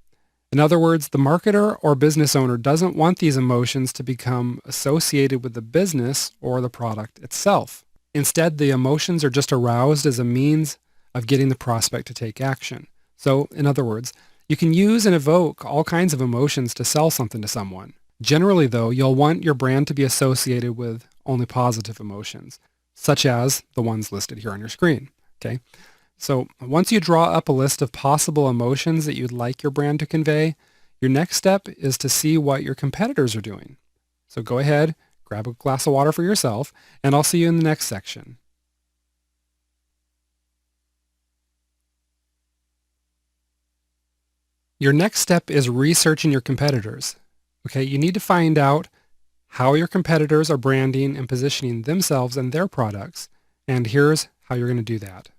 In other words, the marketer or business owner doesn't want these emotions to become associated with the business or the product itself. Instead, the emotions are just aroused as a means of getting the prospect to take action. So, in other words, you can use and evoke all kinds of emotions to sell something to someone. Generally, though, you'll want your brand to be associated with only positive emotions, such as the ones listed here on your screen. Okay? So once you draw up a list of possible emotions that you'd like your brand to convey, your next step is to see what your competitors are doing. So go ahead, grab a glass of water for yourself, and I'll see you in the next section. Your next step is researching your competitors. Okay, you need to find out how your competitors are branding and positioning themselves and their products. And here's how you're going to do that.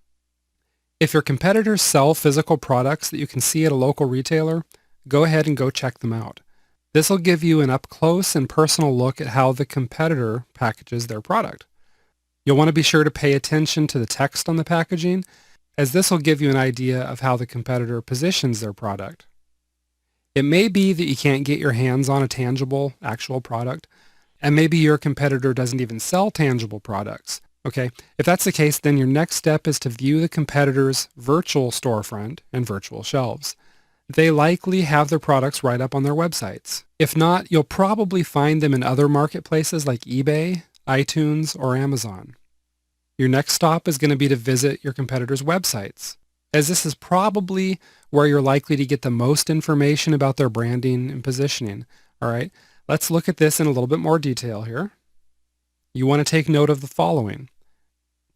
If your competitors sell physical products that you can see at a local retailer, go ahead and go check them out. This will give you an up-close and personal look at how the competitor packages their product. You'll want to be sure to pay attention to the text on the packaging, as this will give you an idea of how the competitor positions their product. It may be that you can't get your hands on a tangible, actual product, and maybe your competitor doesn't even sell tangible products. Okay, if that's the case, then your next step is to view the competitor's virtual storefront and virtual shelves. They likely have their products right up on their websites. If not, you'll probably find them in other marketplaces like eBay, iTunes, or Amazon. Your next stop is going to be to visit your competitors' websites, as this is probably where you're likely to get the most information about their branding and positioning. All right, let's look at this in a little bit more detail here. You want to take note of the following.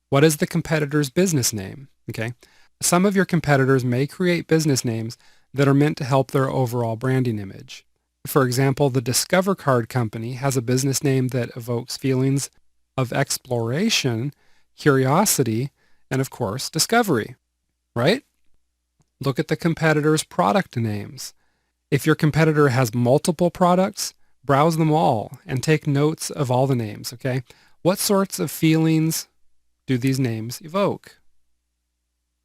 What is the competitor's business name? Okay, some of your competitors may create business names that are meant to help their overall branding image. For example, the Discover Card Company has a business name that evokes feelings of exploration, curiosity, and of course, discovery, right? Look at the competitor's product names. If your competitor has multiple products, browse them all and take notes of all the names, okay? What sorts of feelings do these names evoke?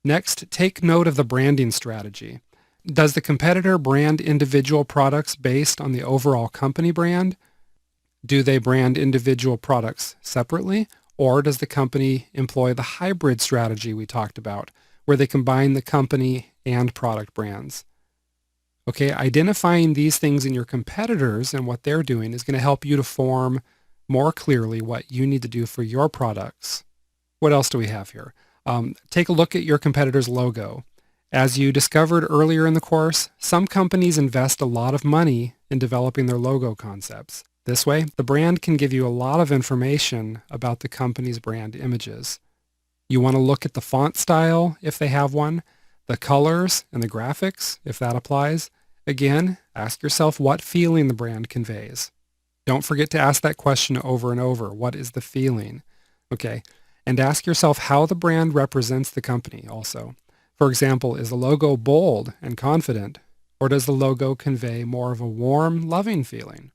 Next, take note of the branding strategy. Does the competitor brand individual products based on the overall company brand? Do they brand individual products separately? Or does the company employ the hybrid strategy we talked about, where they combine the company and product brands? Okay, identifying these things in your competitors and what they're doing is going to help you to form more clearly what you need to do for your products. What else do we have here? Take a look at your competitor's logo. As you discovered earlier in the course, some companies invest a lot of money in developing their logo concepts. This way, the brand can give you a lot of information about the company's brand images. You want to look at the font style, if they have one, the colors and the graphics, if that applies. Again, ask yourself what feeling the brand conveys. Don't forget to ask that question over and over. What is the feeling? Okay, and ask yourself how the brand represents the company also. For example, is the logo bold and confident, or does the logo convey more of a warm, loving feeling?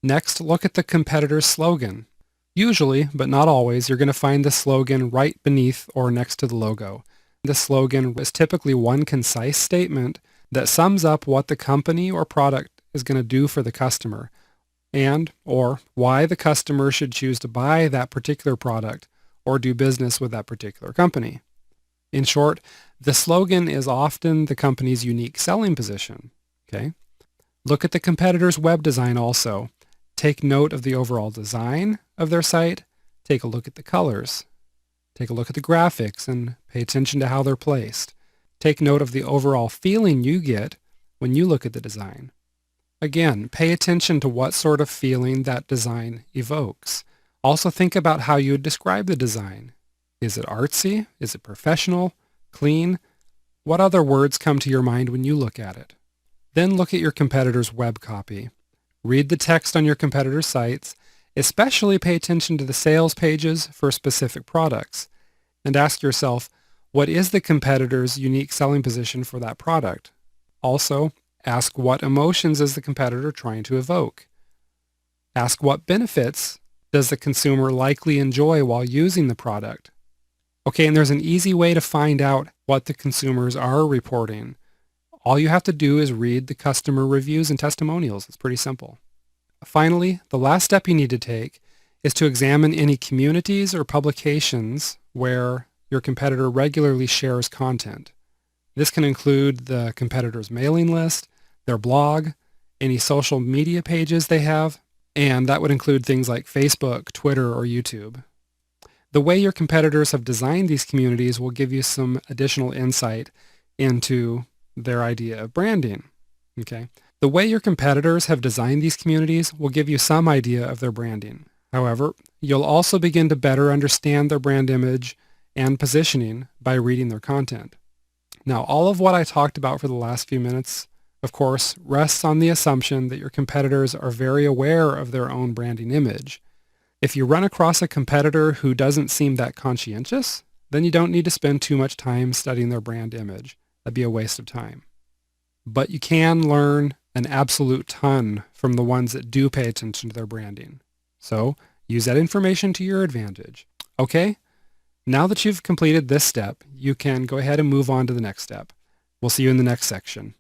Next, look at the competitor's slogan. Usually, but not always, you're going to find the slogan right beneath or next to the logo. The slogan is typically one concise statement that sums up what the company or product is going to do for the customer and or why the customer should choose to buy that particular product or do business with that particular company. In short, the slogan is often the company's unique selling position. Okay? Look at the competitor's web design also. Take note of the overall design of their site. Take a look at the colors. Take a look at the graphics and pay attention to how they're placed. Take note of the overall feeling you get when you look at the design. Again, pay attention to what sort of feeling that design evokes. Also think about how you would describe the design. Is it artsy? Is it professional? Clean? What other words come to your mind when you look at it? Then look at your competitor's web copy. Read the text on your competitor's sites, especially pay attention to the sales pages for specific products, and ask yourself, what is the competitor's unique selling position for that product? Also, ask what emotions is the competitor trying to evoke? Ask what benefits does the consumer likely enjoy while using the product? Okay, and there's an easy way to find out what the consumers are reporting. All you have to do is read the customer reviews and testimonials. It's pretty simple. Finally, the last step you need to take is to examine any communities or publications where your competitor regularly shares content. This can include the competitor's mailing list, their blog, any social media pages they have, and that would include things like Facebook, Twitter, or YouTube. The way your competitors have designed these communities will give you some additional insight into their idea of branding. Okay? The way your competitors have designed these communities will give you some idea of their branding. However, you'll also begin to better understand their brand image and positioning by reading their content. Now, all of what I talked about for the last few minutes, of course, rests on the assumption that your competitors are very aware of their own branding image. If you run across a competitor who doesn't seem that conscientious, then you don't need to spend too much time studying their brand image. That'd be a waste of time. But you can learn an absolute ton from the ones that do pay attention to their branding. So use that information to your advantage. Okay? Now that you've completed this step, you can go ahead and move on to the next step. We'll see you in the next section.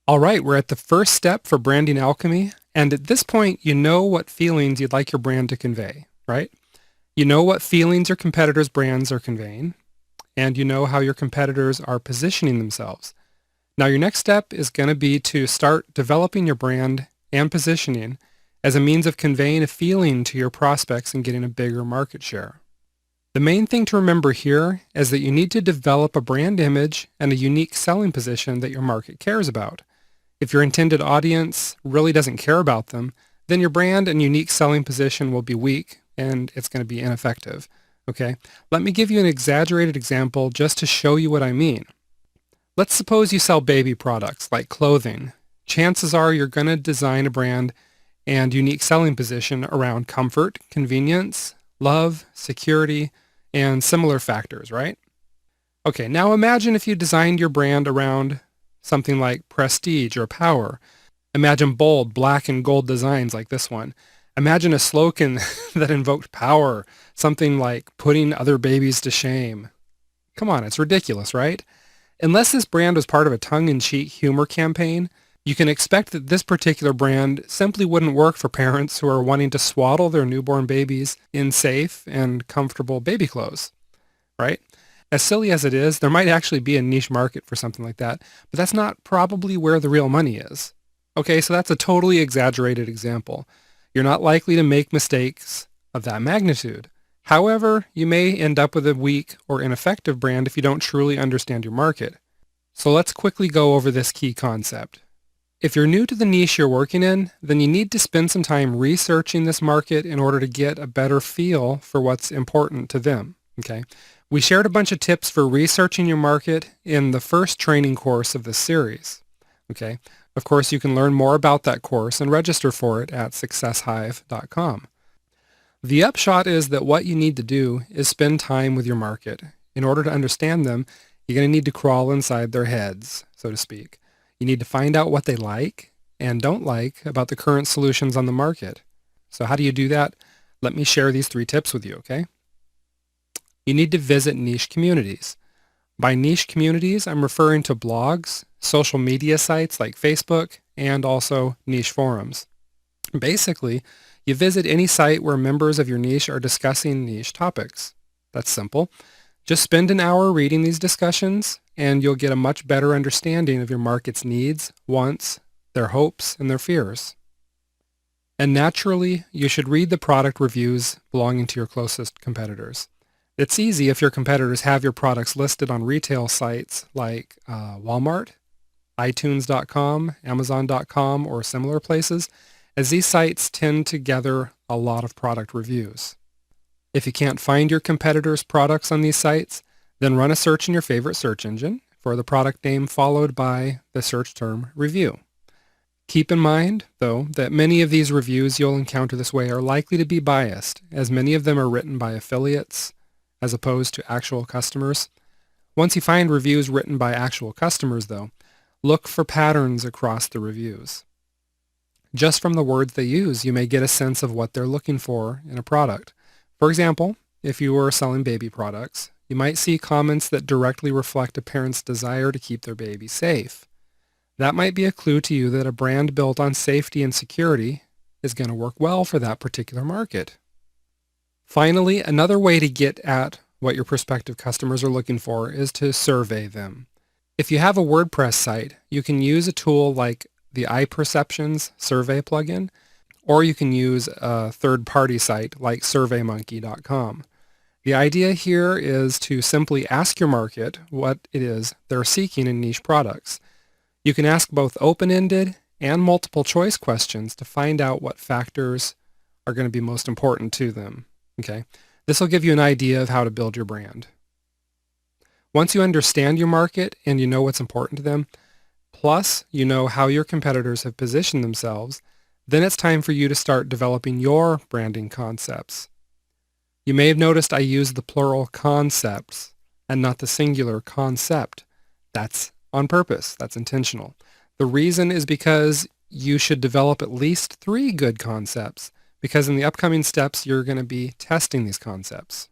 All right, we're at the first step for branding alchemy, and at this point, you know what feelings you'd like your brand to convey, right? You know what feelings your competitors' brands are conveying, and you know how your competitors are positioning themselves. Now, your next step is going to be to start developing your brand and positioning as a means of conveying a feeling to your prospects and getting a bigger market share. The main thing to remember here is that you need to develop a brand image and a unique selling position that your market cares about. If your intended audience really doesn't care about them, then your brand and unique selling position will be weak and it's going to be ineffective. Okay? Let me give you an exaggerated example just to show you what I mean. Let's suppose you sell baby products like clothing. Chances are you're going to design a brand and unique selling position around comfort, convenience, love, security, and similar factors, right? Okay, now imagine if you designed your brand around something like prestige or power. Imagine bold black and gold designs like this one. Imagine a slogan that invoked power, something like putting other babies to shame. Come on, it's ridiculous, right? Unless this brand was part of a tongue-in-cheek humor campaign, you can expect that this particular brand simply wouldn't work for parents who are wanting to swaddle their newborn babies in safe and comfortable baby clothes, right? As silly as it is, there might actually be a niche market for something like that, but that's not probably where the real money is. Okay, so that's a totally exaggerated example. You're not likely to make mistakes of that magnitude. However, you may end up with a weak or ineffective brand if you don't truly understand your market. So let's quickly go over this key concept. If you're new to the niche you're working in, then you need to spend some time researching this market in order to get a better feel for what's important to them. Okay? We shared a bunch of tips for researching your market in the first training course of this series. Okay? Of course, you can learn more about that course and register for it at successhive.com. The upshot is that what you need to do is spend time with your market. In order to understand them, you're going to need to crawl inside their heads, so to speak. You need to find out what they like and don't like about the current solutions on the market. So how do you do that? Let me share these 3 tips with you, okay? You need to visit niche communities. By niche communities, I'm referring to blogs, social media sites like Facebook, and also niche forums. Basically, you visit any site where members of your niche are discussing niche topics. That's simple. Just spend an hour reading these discussions, and you'll get a much better understanding of your market's needs, wants, their hopes, and their fears. And naturally, you should read the product reviews belonging to your closest competitors. It's easy if your competitors have your products listed on retail sites like Walmart, iTunes.com, Amazon.com, or similar places, as these sites tend to gather a lot of product reviews. If you can't find your competitors' products on these sites, then run a search in your favorite search engine for the product name followed by the search term review. Keep in mind, though, that many of these reviews you'll encounter this way are likely to be biased, as many of them are written by affiliates as opposed to actual customers. Once you find reviews written by actual customers, though, look for patterns across the reviews. Just from the words they use, you may get a sense of what they're looking for in a product. For example, if you were selling baby products, you might see comments that directly reflect a parent's desire to keep their baby safe. That might be a clue to you that a brand built on safety and security is going to work well for that particular market. Finally, another way to get at what your prospective customers are looking for is to survey them. If you have a WordPress site, you can use a tool like the iPerceptions survey plugin, or you can use a third-party site like surveymonkey.com. The idea here is to simply ask your market what it is they're seeking in niche products. You can ask both open-ended and multiple choice questions to find out what factors are going to be most important to them. Okay? This will give you an idea of how to build your brand. Once you understand your market and you know what's important to them, plus you know how your competitors have positioned themselves, then it's time for you to start developing your branding concepts. You may have noticed I use the plural concepts and not the singular concept. That's on purpose. That's intentional. The reason is because you should develop at least 3 good concepts, because in the upcoming steps you're going to be testing these concepts.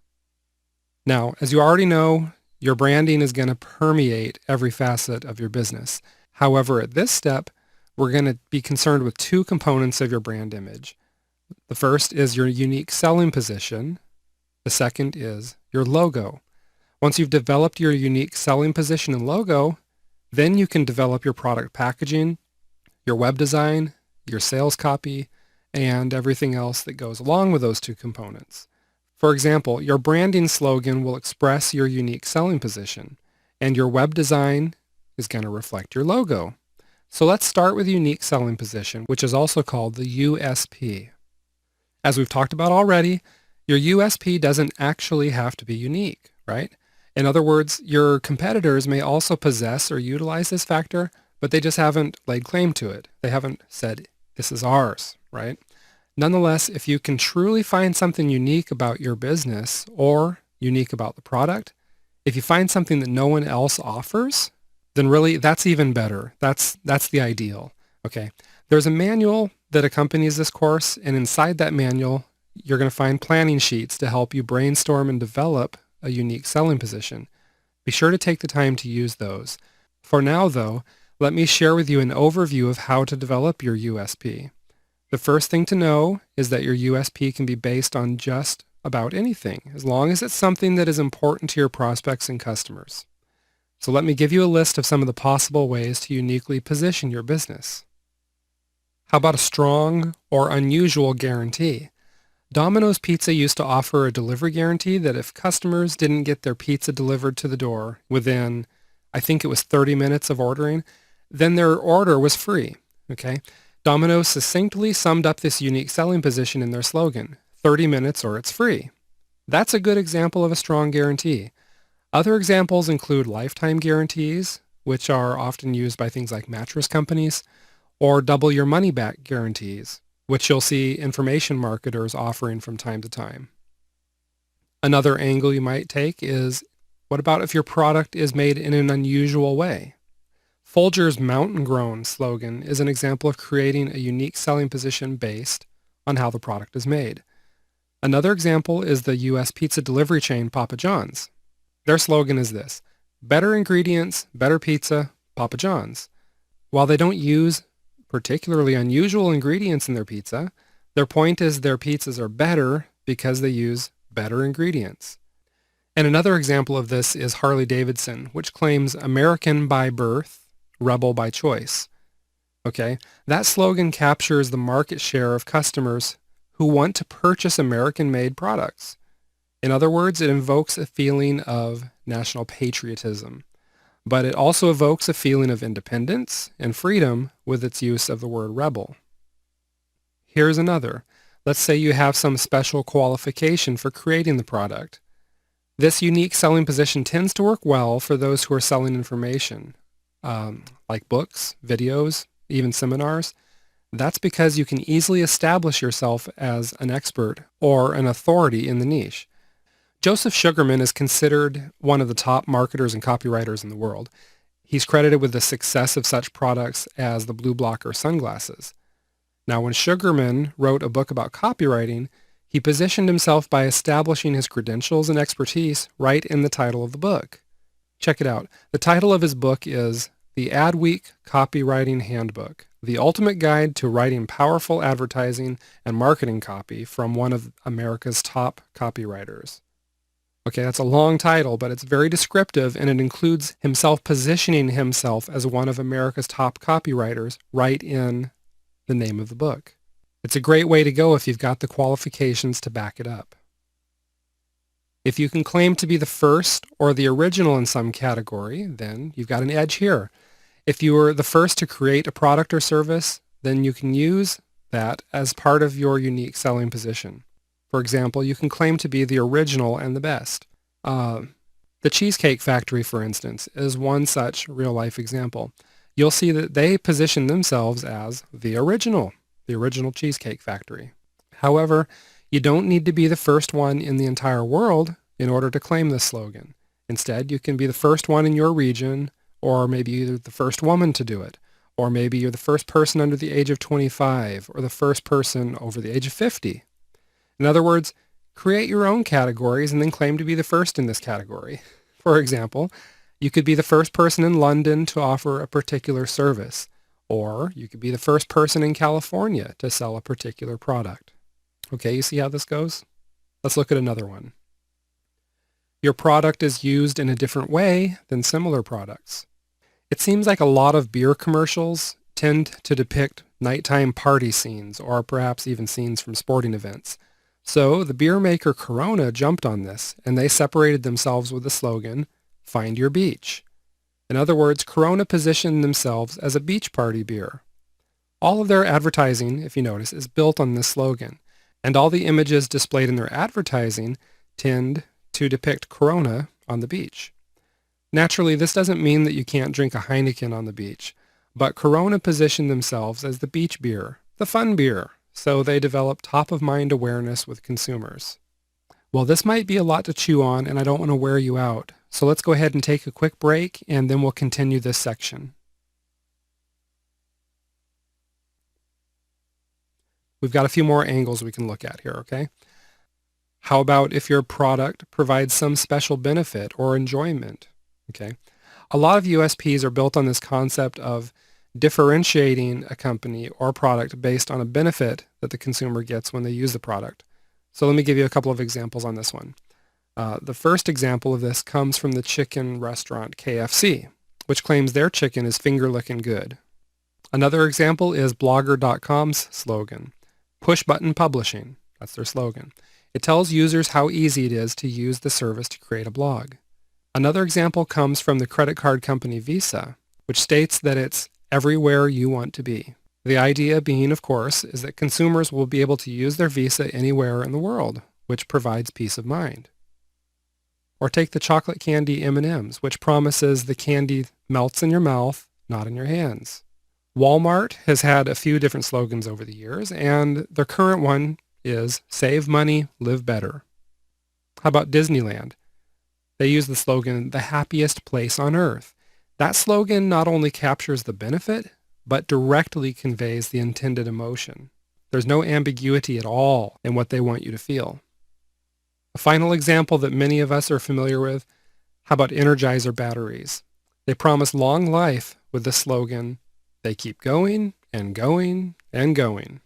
Now, as you already know, your branding is going to permeate every facet of your business. However, at this step, we're going to be concerned with 2 components of your brand image. The first is your unique selling position. The second is your logo. Once you've developed your unique selling position and logo, then you can develop your product packaging, your web design, your sales copy, and everything else that goes along with those 2 components. For example, your branding slogan will express your unique selling position, and your web design is going to reflect your logo. So let's start with unique selling position, which is also called the USP. As we've talked about already, your USP doesn't actually have to be unique, right? In other words, your competitors may also possess or utilize this factor, but they just haven't laid claim to it. They haven't said, this is ours, right? Nonetheless, if you can truly find something unique about your business or unique about the product, if you find something that no one else offers, then really that's even better. That's the ideal, okay? There's a manual that accompanies this course, and inside that manual, you're going to find planning sheets to help you brainstorm and develop a unique selling position. Be sure to take the time to use those. For now, though, let me share with you an overview of how to develop your USP. The first thing to know is that your USP can be based on just about anything, as long as it's something that is important to your prospects and customers. So let me give you a list of some of the possible ways to uniquely position your business. How about a strong or unusual guarantee? Domino's Pizza used to offer a delivery guarantee that if customers didn't get their pizza delivered to the door within, I think it was 30 minutes of ordering, then their order was free. Okay? Domino's succinctly summed up this unique selling position in their slogan, 30 minutes or it's free. That's a good example of a strong guarantee. Other examples include lifetime guarantees, which are often used by things like mattress companies, or double your money back guarantees, which you'll see information marketers offering from time to time. Another angle you might take is, what about if your product is made in an unusual way? Folger's Mountain Grown slogan is an example of creating a unique selling position based on how the product is made. Another example is the U.S. pizza delivery chain Papa John's. Their slogan is this: better ingredients, better pizza, Papa John's. While they don't use particularly unusual ingredients in their pizza, their point is their pizzas are better because they use better ingredients. And another example of this is Harley-Davidson, which claims American by birth, rebel by choice. Okay, that slogan captures the market share of customers who want to purchase American-made products. In other words, it invokes a feeling of national patriotism, but it also evokes a feeling of independence and freedom with its use of the word rebel. Here's another. Let's say you have some special qualification for creating the product. This unique selling position tends to work well for those who are selling information, like books, videos, even seminars. That's because you can easily establish yourself as an expert or an authority in the niche. Joseph Sugarman is considered one of the top marketers and copywriters in the world. He's credited with the success of such products as the Blue Blocker sunglasses. Now, when Sugarman wrote a book about copywriting, he positioned himself by establishing his credentials and expertise right in the title of the book. Check it out. The title of his book is The Adweek Copywriting Handbook, the ultimate guide to writing powerful advertising and marketing copy from one of America's top copywriters. Okay, that's a long title, but it's very descriptive, and it includes himself positioning himself as one of America's top copywriters right in the name of the book. It's a great way to go if you've got the qualifications to back it up. If you can claim to be the first or the original in some category, then you've got an edge here. If you were the first to create a product or service, then you can use that as part of your unique selling position. For example, you can claim to be the original and the best. The Cheesecake Factory, for instance, is one such real-life example. You'll see that they position themselves as the original Cheesecake Factory. However, you don't need to be the first one in the entire world in order to claim this slogan. Instead, you can be the first one in your region, or maybe you're the first woman to do it, or maybe you're the first person under the age of 25, or the first person over the age of 50. In other words, create your own categories and then claim to be the first in this category. For example, you could be the first person in London to offer a particular service, or you could be the first person in California to sell a particular product. Okay, you see how this goes? Let's look at another one. Your product is used in a different way than similar products. It seems like a lot of beer commercials tend to depict nighttime party scenes, or perhaps even scenes from sporting events. So the beer maker Corona jumped on this, and they separated themselves with the slogan, "Find your beach." In other words, Corona positioned themselves as a beach party beer. All of their advertising, if you notice, is built on this slogan, and all the images displayed in their advertising tend to depict Corona on the beach. Naturally, this doesn't mean that you can't drink a Heineken on the beach, but Corona positioned themselves as the beach beer, the fun beer, so they developed top-of-mind awareness with consumers. Well, this might be a lot to chew on, and I don't want to wear you out, so let's go ahead and take a quick break, and then we'll continue this section. We've got a few more angles we can look at here, okay? How about if your product provides some special benefit or enjoyment? Okay. A lot of USPs are built on this concept of differentiating a company or product based on a benefit that the consumer gets when they use the product. So let me give you a couple of examples on this one. The first example of this comes from the chicken restaurant KFC, which claims their chicken is finger-licking good. Another example is Blogger.com's slogan, "Push button publishing." That's their slogan. It tells users how easy it is to use the service to create a blog. Another example comes from the credit card company Visa, which states that it's everywhere you want to be. The idea being, of course, is that consumers will be able to use their Visa anywhere in the world, which provides peace of mind. Or take the chocolate candy M&Ms, which promises the candy melts in your mouth, not in your hands. Walmart has had a few different slogans over the years, and their current one is "Save money, live better." How about Disneyland? They use the slogan, "The happiest place on earth." That slogan not only captures the benefit, but directly conveys the intended emotion. There's no ambiguity at all in what they want you to feel. A final example that many of us are familiar with, how about Energizer batteries? They promise long life with the slogan, "They keep going and going and going."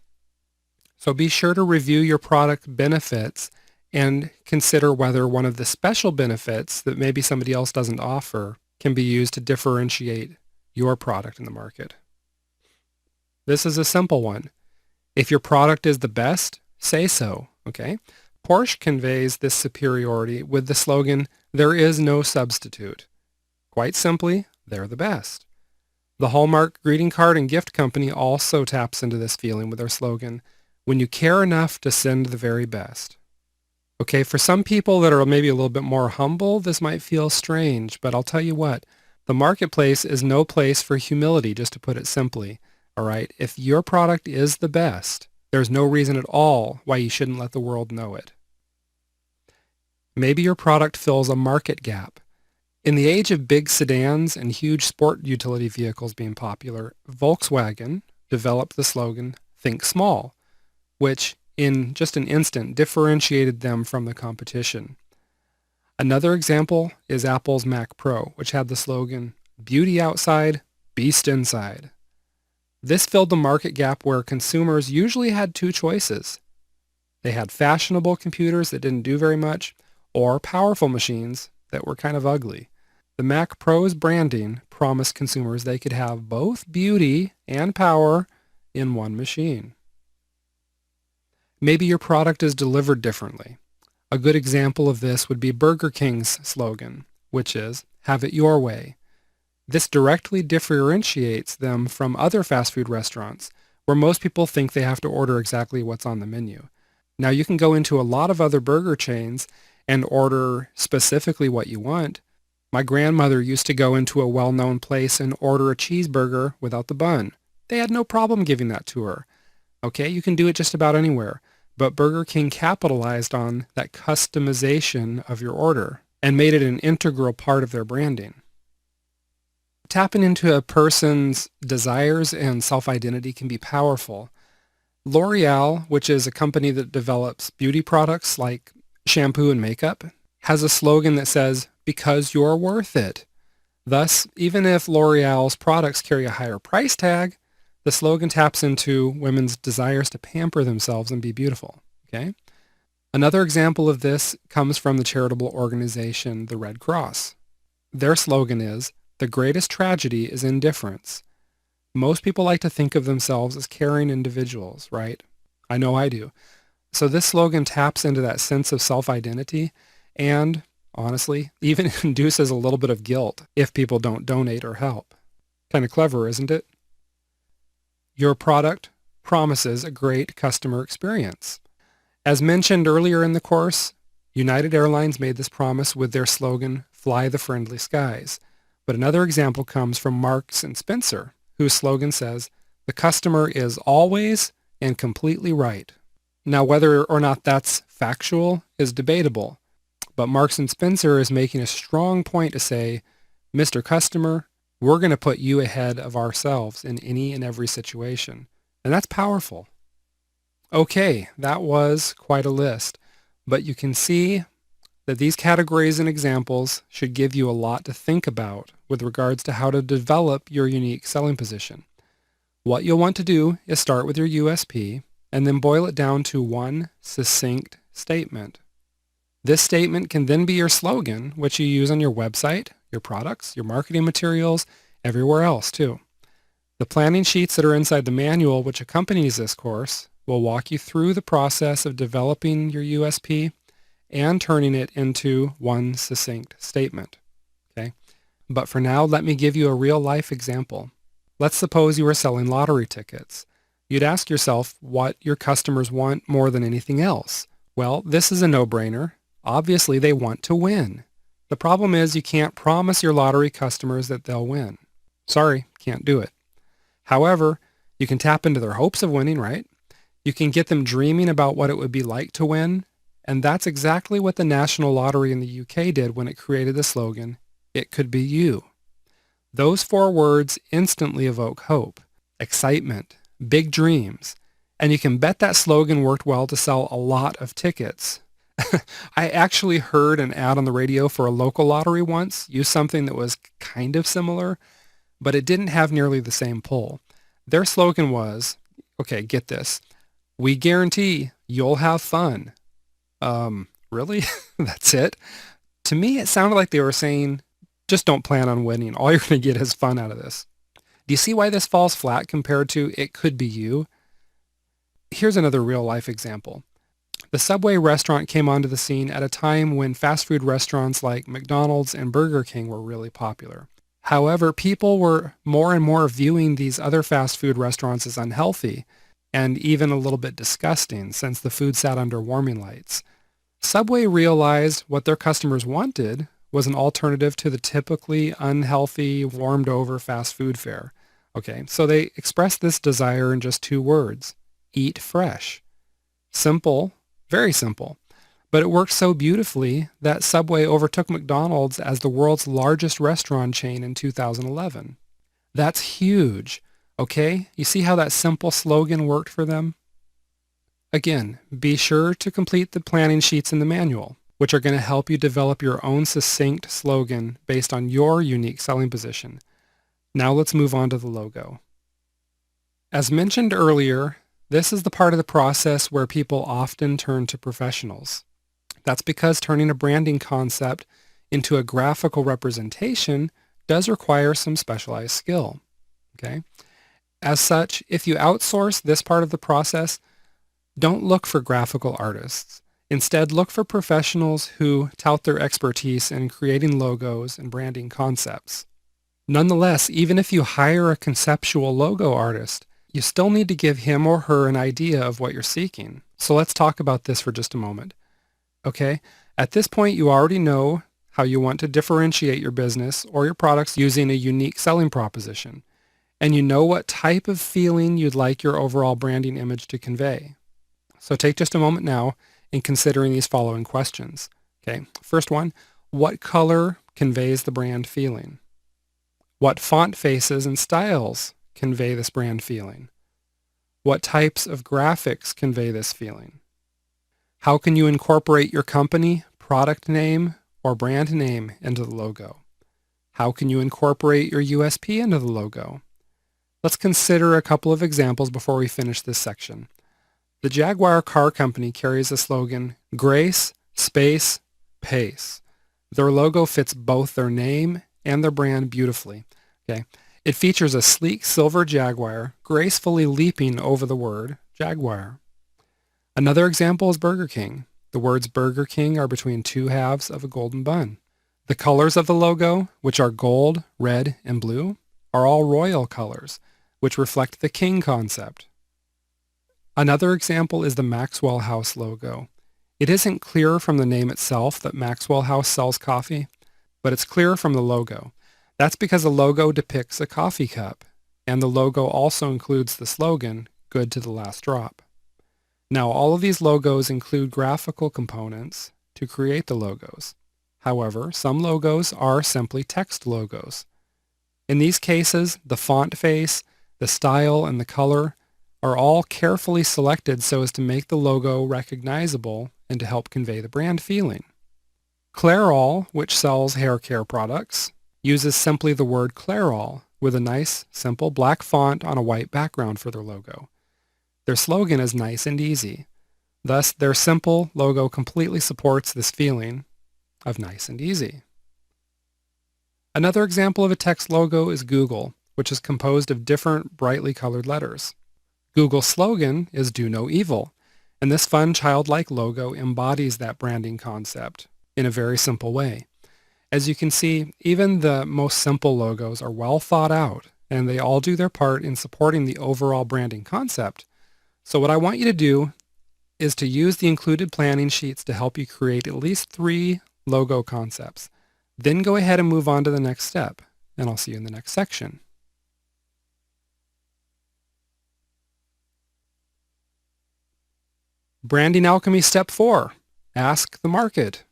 So be sure to review your product benefits and consider whether one of the special benefits that maybe somebody else doesn't offer can be used to differentiate your product in the market. This is a simple one. If your product is the best, say so, okay? Porsche conveys this superiority with the slogan, "There is no substitute." Quite simply, they're the best. The Hallmark greeting card and gift company also taps into this feeling with their slogan, "When you care enough to send the very best." Okay, for some people that are maybe a little bit more humble, this might feel strange, but I'll tell you what, the marketplace is no place for humility, just to put it simply. All right, if your product is the best, there's no reason at all why you shouldn't let the world know it. Maybe your product fills a market gap. In the age of big sedans and huge sport utility vehicles being popular, Volkswagen developed the slogan, "Think small," which in just an instant differentiated them from the competition. Another example is Apple's Mac Pro, which had the slogan, "Beauty outside, beast inside." This filled the market gap where consumers usually had two choices. They had fashionable computers that didn't do very much, or powerful machines that were kind of ugly. The Mac Pro's branding promised consumers they could have both beauty and power in one machine. Maybe your product is delivered differently. A good example of this would be Burger King's slogan, which is, "Have it your way." This directly differentiates them from other fast food restaurants, where most people think they have to order exactly what's on the menu. Now you can go into a lot of other burger chains and order specifically what you want. My grandmother used to go into a well-known place and order a cheeseburger without the bun. They had no problem giving that to her. Okay, you can do it just about anywhere. But Burger King capitalized on that customization of your order and made it an integral part of their branding. Tapping into a person's desires and self-identity can be powerful. L'Oreal, which is a company that develops beauty products like shampoo and makeup, has a slogan that says, "Because you're worth it." Thus, even if L'Oreal's products carry a higher price tag, the slogan taps into women's desires to pamper themselves and be beautiful. Okay? Another example of this comes from the charitable organization, the Red Cross. Their slogan is, "The greatest tragedy is indifference." Most people like to think of themselves as caring individuals, right? I know I do. So this slogan taps into that sense of self-identity and, honestly, even induces a little bit of guilt if people don't donate or help. Kind of clever, isn't it? Your product promises a great customer experience. As mentioned earlier in the course, United Airlines made this promise with their slogan, "Fly the friendly skies." But another example comes from Marks and Spencer, whose slogan says, "The customer is always and completely right." Now, whether or not that's factual is debatable, but Marks and Spencer is making a strong point to say, "Mr. Customer, we're going to put you ahead of ourselves in any and every situation." And that's powerful. Okay, that was quite a list, but you can see that these categories and examples should give you a lot to think about with regards to how to develop your unique selling position. What you'll want to do is start with your USP and then boil it down to one succinct statement. This statement can then be your slogan, which you use on your website, your products, your marketing materials, everywhere else too. The planning sheets that are inside the manual which accompanies this course will walk you through the process of developing your USP and turning it into one succinct statement. Okay? But for now, let me give you a real-life example. Let's suppose you were selling lottery tickets. You'd ask yourself what your customers want more than anything else. Well, this is a no-brainer. Obviously, they want to win. The problem is you can't promise your lottery customers that they'll win. Sorry, can't do it. However, you can tap into their hopes of winning, right? You can get them dreaming about what it would be like to win, and that's exactly what the National Lottery in the UK did when it created the slogan, "It could be you." Those 4 words instantly evoke hope, excitement, big dreams, and you can bet that slogan worked well to sell a lot of tickets. I actually heard an ad on the radio for a local lottery once use something that was kind of similar, but it didn't have nearly the same pull. Their slogan was, okay, get this, "We guarantee you'll have fun." Really? That's it? To me, it sounded like they were saying, just don't plan on winning. All you're going to get is fun out of this. Do you see why this falls flat compared to "It could be you"? Here's another real-life example. The Subway restaurant came onto the scene at a time when fast food restaurants like McDonald's and Burger King were really popular. However, people were more and more viewing these other fast food restaurants as unhealthy and even a little bit disgusting since the food sat under warming lights. Subway realized what their customers wanted was an alternative to the typically unhealthy, warmed-over fast food fare. Okay, so they expressed this desire in just 2 words, eat fresh. Simple, very simple, but it worked so beautifully that Subway overtook McDonald's as the world's largest restaurant chain in 2011. That's huge, okay? You see how that simple slogan worked for them? Again, be sure to complete the planning sheets in the manual, which are going to help you develop your own succinct slogan based on your unique selling position. Now let's move on to the logo. As mentioned earlier, this is the part of the process where people often turn to professionals. That's because turning a branding concept into a graphical representation does require some specialized skill. Okay? As such, if you outsource this part of the process, don't look for graphical artists. Instead, look for professionals who tout their expertise in creating logos and branding concepts. Nonetheless, even if you hire a conceptual logo artist, you still need to give him or her an idea of what you're seeking. So let's talk about this for just a moment. Okay, at this point you already know how you want to differentiate your business or your products using a unique selling proposition, and you know what type of feeling you'd like your overall branding image to convey. So take just a moment now in considering these following questions. Okay, first one, what color conveys the brand feeling? What font faces and styles convey this brand feeling? What types of graphics convey this feeling? How can you incorporate your company, product name, or brand name into the logo? How can you incorporate your USP into the logo? Let's consider a couple of examples before we finish this section. The Jaguar Car Company carries the slogan, Grace, Space, Pace. Their logo fits both their name and their brand beautifully. Okay. It features a sleek silver Jaguar gracefully leaping over the word Jaguar. Another example is Burger King. The words Burger King are between two halves of a golden bun. The colors of the logo, which are gold, red, and blue, are all royal colors, which reflect the king concept. Another example is the Maxwell House logo. It isn't clear from the name itself that Maxwell House sells coffee, but it's clear from the logo. That's because the logo depicts a coffee cup, and the logo also includes the slogan, good to the last drop. Now, all of these logos include graphical components to create the logos. However, some logos are simply text logos. In these cases, the font face, the style, and the color are all carefully selected so as to make the logo recognizable and to help convey the brand feeling. Clairol, which sells hair care products, uses simply the word Clairol with a nice, simple black font on a white background for their logo. Their slogan is nice and easy. Thus, their simple logo completely supports this feeling of nice and easy. Another example of a text logo is Google, which is composed of different brightly colored letters. Google's slogan is Do No Evil, and this fun childlike logo embodies that branding concept in a very simple way. As you can see, even the most simple logos are well thought out, and they all do their part in supporting the overall branding concept. So what I want you to do is to use the included planning sheets to help you create at least 3 logo concepts. Then go ahead and move on to the next step, and I'll see you in the next section. Branding Alchemy Step 4, Ask the Market.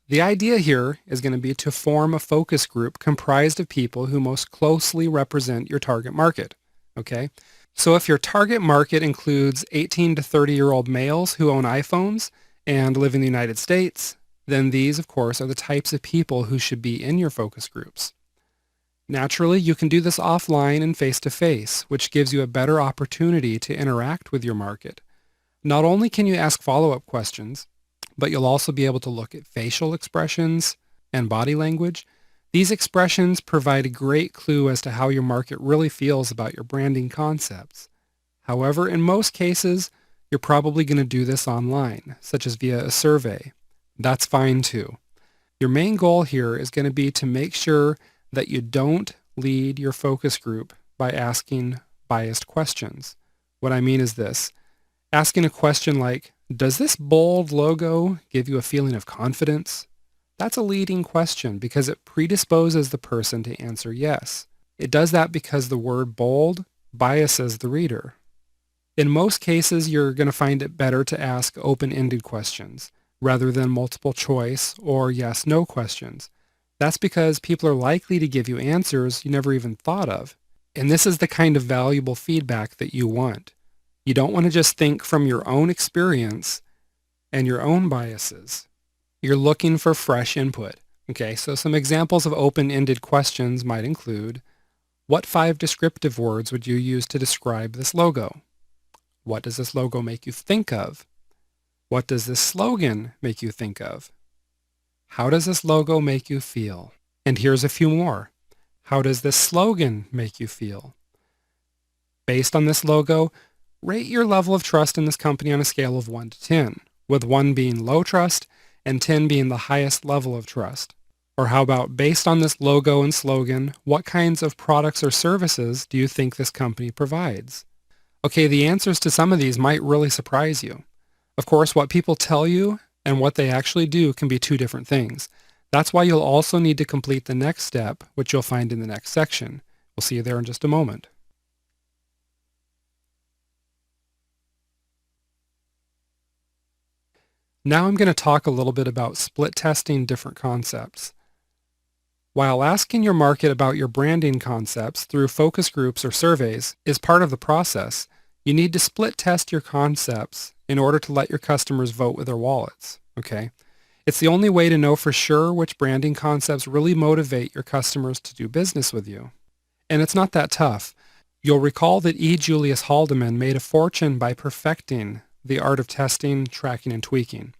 The idea here is going to be to form a focus group comprised of people who most closely represent your target market. Okay? So if your target market includes 18 to 30-year-old males who own iPhones and live in the United States, then these, of course, are the types of people who should be in your focus groups. Naturally, you can do this offline and face-to-face, which gives you a better opportunity to interact with your market. Not only can you ask follow-up questions, but you'll also be able to look at facial expressions and body language. These expressions provide a great clue as to how your market really feels about your branding concepts. However, in most cases, you're probably going to do this online, such as via a survey. That's fine too. Your main goal here is going to be to make sure that you don't lead your focus group by asking biased questions. What I mean is this. Asking a question like, does this bold logo give you a feeling of confidence? That's a leading question because it predisposes the person to answer yes. It does that because the word bold biases the reader. In most cases, you're going to find it better to ask open-ended questions rather than multiple choice or yes-no questions. That's because people are likely to give you answers you never even thought of. And this is the kind of valuable feedback that you want. You don't want to just think from your own experience and your own biases. You're looking for fresh input. Okay, so some examples of open-ended questions might include, what 5 descriptive words would you use to describe this logo? What does this logo make you think of? What does this slogan make you think of? How does this logo make you feel? And here's a few more. How does this slogan make you feel? Based on this logo, rate your level of trust in this company on a scale of 1 to 10, with 1 being low trust and 10 being the highest level of trust. Or how about, based on this logo and slogan, what kinds of products or services do you think this company provides? Okay, the answers to some of these might really surprise you. Of course, what people tell you and what they actually do can be two different things. That's why you'll also need to complete the next step, which you'll find in the next section. We'll see you there in just a moment. Now I'm going to talk a little bit about split testing different concepts. While asking your market about your branding concepts through focus groups or surveys is part of the process, you need to split test your concepts in order to let your customers vote with their wallets. Okay? It's the only way to know for sure which branding concepts really motivate your customers to do business with you. And it's not that tough. You'll recall that E. Julius Haldeman made a fortune by perfecting the art of testing, tracking, and tweaking.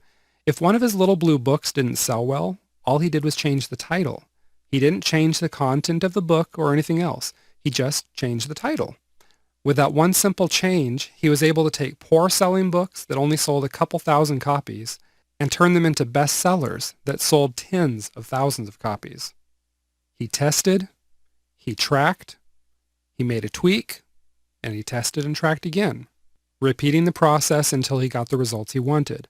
If one of his little blue books didn't sell well, all he did was change the title. He didn't change the content of the book or anything else. He just changed the title. With that one simple change, he was able to take poor-selling books that only sold a couple thousand copies and turn them into bestsellers that sold tens of thousands of copies. He tested, he tracked, he made a tweak, and he tested and tracked again, repeating the process until he got the results he wanted.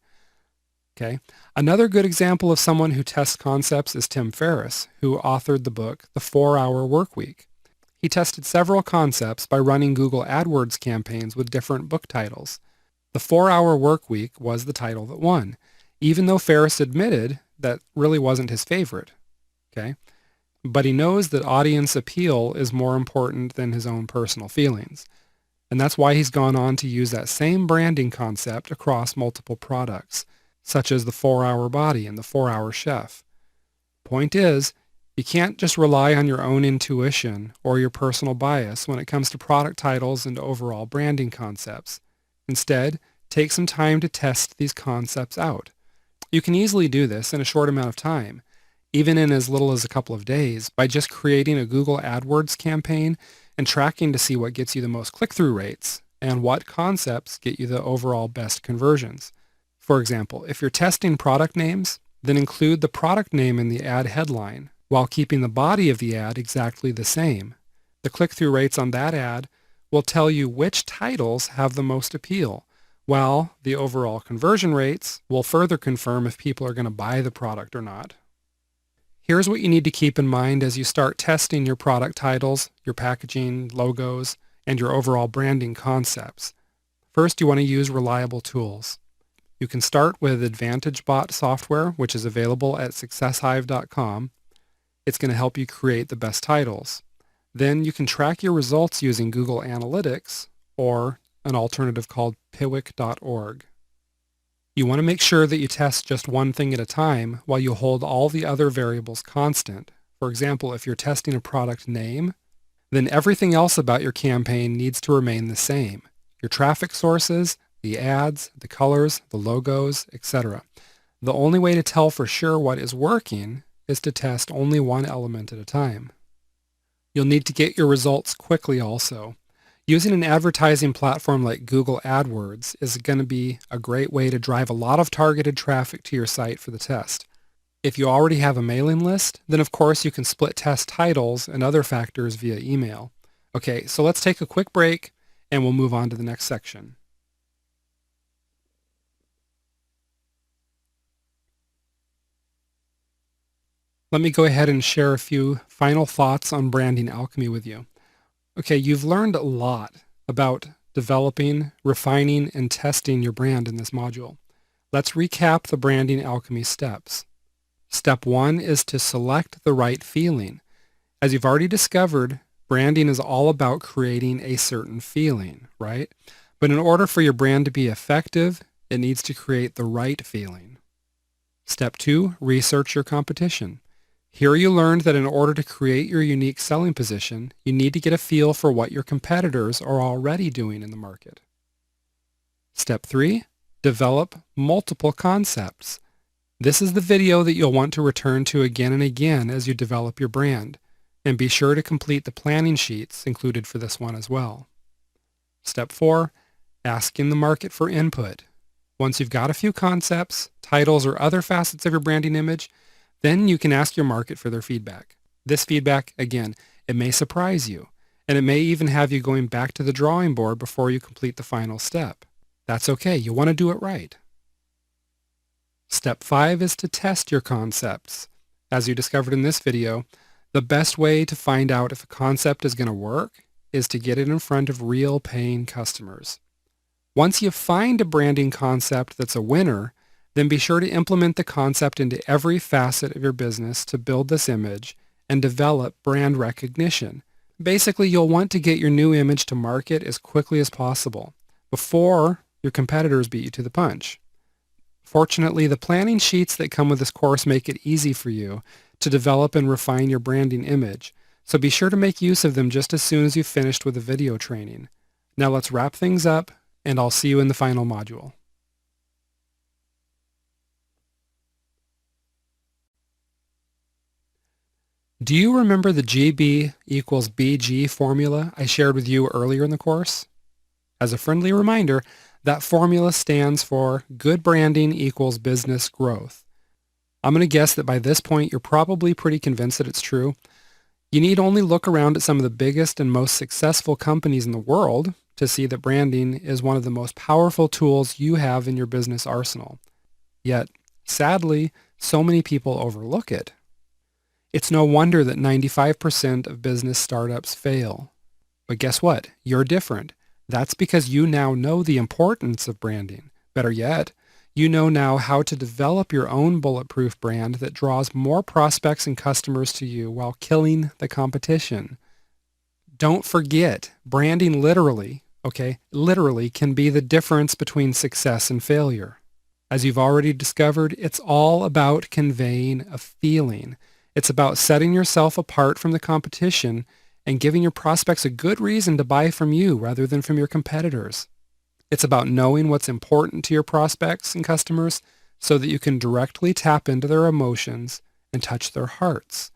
Okay. Another good example of someone who tests concepts is Tim Ferriss, who authored the book The 4-Hour Workweek. He tested several concepts by running Google AdWords campaigns with different book titles. The 4-Hour Workweek was the title that won, even though Ferriss admitted that really wasn't his favorite. Okay. But he knows that audience appeal is more important than his own personal feelings. And that's why he's gone on to use that same branding concept across multiple products, such as the 4-Hour Body and the 4-Hour Chef. Point is, you can't just rely on your own intuition or your personal bias when it comes to product titles and overall branding concepts. Instead, take some time to test these concepts out. You can easily do this in a short amount of time, even in as little as a couple of days, by just creating a Google AdWords campaign and tracking to see what gets you the most click-through rates and what concepts get you the overall best conversions. For example, if you're testing product names, then include the product name in the ad headline while keeping the body of the ad exactly the same. The click-through rates on that ad will tell you which titles have the most appeal, while the overall conversion rates will further confirm if people are going to buy the product or not. Here's what you need to keep in mind as you start testing your product titles, your packaging, logos, and your overall branding concepts. First, you want to use reliable tools. You can start with AdvantageBot software, which is available at successhive.com. It's going to help you create the best titles. Then you can track your results using Google Analytics or an alternative called piwik.org. You want to make sure that you test just one thing at a time while you hold all the other variables constant. For example, if you're testing a product name, then everything else about your campaign needs to remain the same. Your traffic sources, the ads, the colors, the logos, etc. The only way to tell for sure what is working is to test only one element at a time. You'll need to get your results quickly also. Using an advertising platform like Google AdWords is going to be a great way to drive a lot of targeted traffic to your site for the test. If you already have a mailing list, then of course you can split test titles and other factors via email. Okay, so let's take a quick break and we'll move on to the next section. Let me go ahead and share a few final thoughts on branding alchemy with you. Okay, you've learned a lot about developing, refining, and testing your brand in this module. Let's recap the branding alchemy steps. Step 1 is to select the right feeling. As you've already discovered, branding is all about creating a certain feeling, right? But in order for your brand to be effective, it needs to create the right feeling. Step 2, research your competition. Here you learned that in order to create your unique selling position, you need to get a feel for what your competitors are already doing in the market. Step 3, develop multiple concepts. This is the video that you'll want to return to again and again as you develop your brand, and be sure to complete the planning sheets included for this one as well. Step 4, asking the market for input. Once you've got a few concepts, titles, or other facets of your branding image, then you can ask your market for their feedback. This feedback, again, it may surprise you, and it may even have you going back to the drawing board before you complete the final step. That's okay. You want to do it right. Step 5 is to test your concepts. As you discovered in this video, the best way to find out if a concept is going to work is to get it in front of real paying customers. Once you find a branding concept that's a winner, then be sure to implement the concept into every facet of your business to build this image and develop brand recognition. Basically, you'll want to get your new image to market as quickly as possible before your competitors beat you to the punch. Fortunately, the planning sheets that come with this course make it easy for you to develop and refine your branding image, so be sure to make use of them just as soon as you've finished with the video training. Now let's wrap things up, and I'll see you in the final module. Do you remember the GB equals BG formula I shared with you earlier in the course? As a friendly reminder, that formula stands for good branding equals business growth. I'm going to guess that by this point you're probably pretty convinced that it's true. You need only look around at some of the biggest and most successful companies in the world to see that branding is one of the most powerful tools you have in your business arsenal. Yet, sadly, so many people overlook it. It's no wonder that 95% of business startups fail. But guess what? You're different. That's because you now know the importance of branding. Better yet, you know now how to develop your own bulletproof brand that draws more prospects and customers to you while killing the competition. Don't forget, branding literally can be the difference between success and failure. As you've already discovered, it's all about conveying a feeling. It's about setting yourself apart from the competition and giving your prospects a good reason to buy from you rather than from your competitors. It's about knowing what's important to your prospects and customers so that you can directly tap into their emotions and touch their hearts.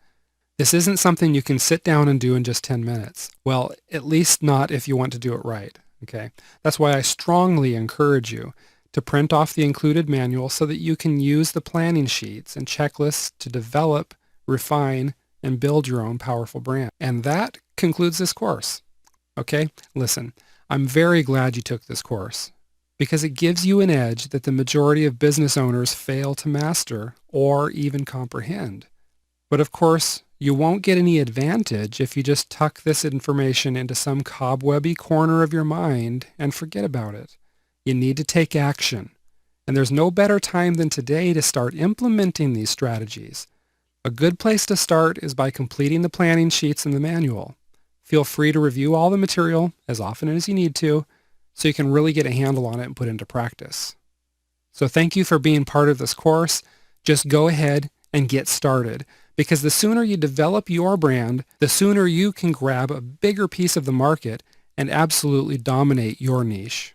This isn't something you can sit down and do in just 10 minutes. Well, at least not if you want to do it right. Okay? That's why I strongly encourage you to print off the included manual so that you can use the planning sheets and checklists to develop, refine, and build your own powerful brand. And that concludes this course. Okay? Listen, I'm very glad you took this course because it gives you an edge that the majority of business owners fail to master or even comprehend. But of course, you won't get any advantage if you just tuck this information into some cobwebby corner of your mind and forget about it. You need to take action. And there's no better time than today to start implementing these strategies. A good place to start is by completing the planning sheets in the manual. Feel free to review all the material as often as you need to so you can really get a handle on it and put it into practice. So thank you for being part of this course. Just go ahead and get started because the sooner you develop your brand, the sooner you can grab a bigger piece of the market and absolutely dominate your niche.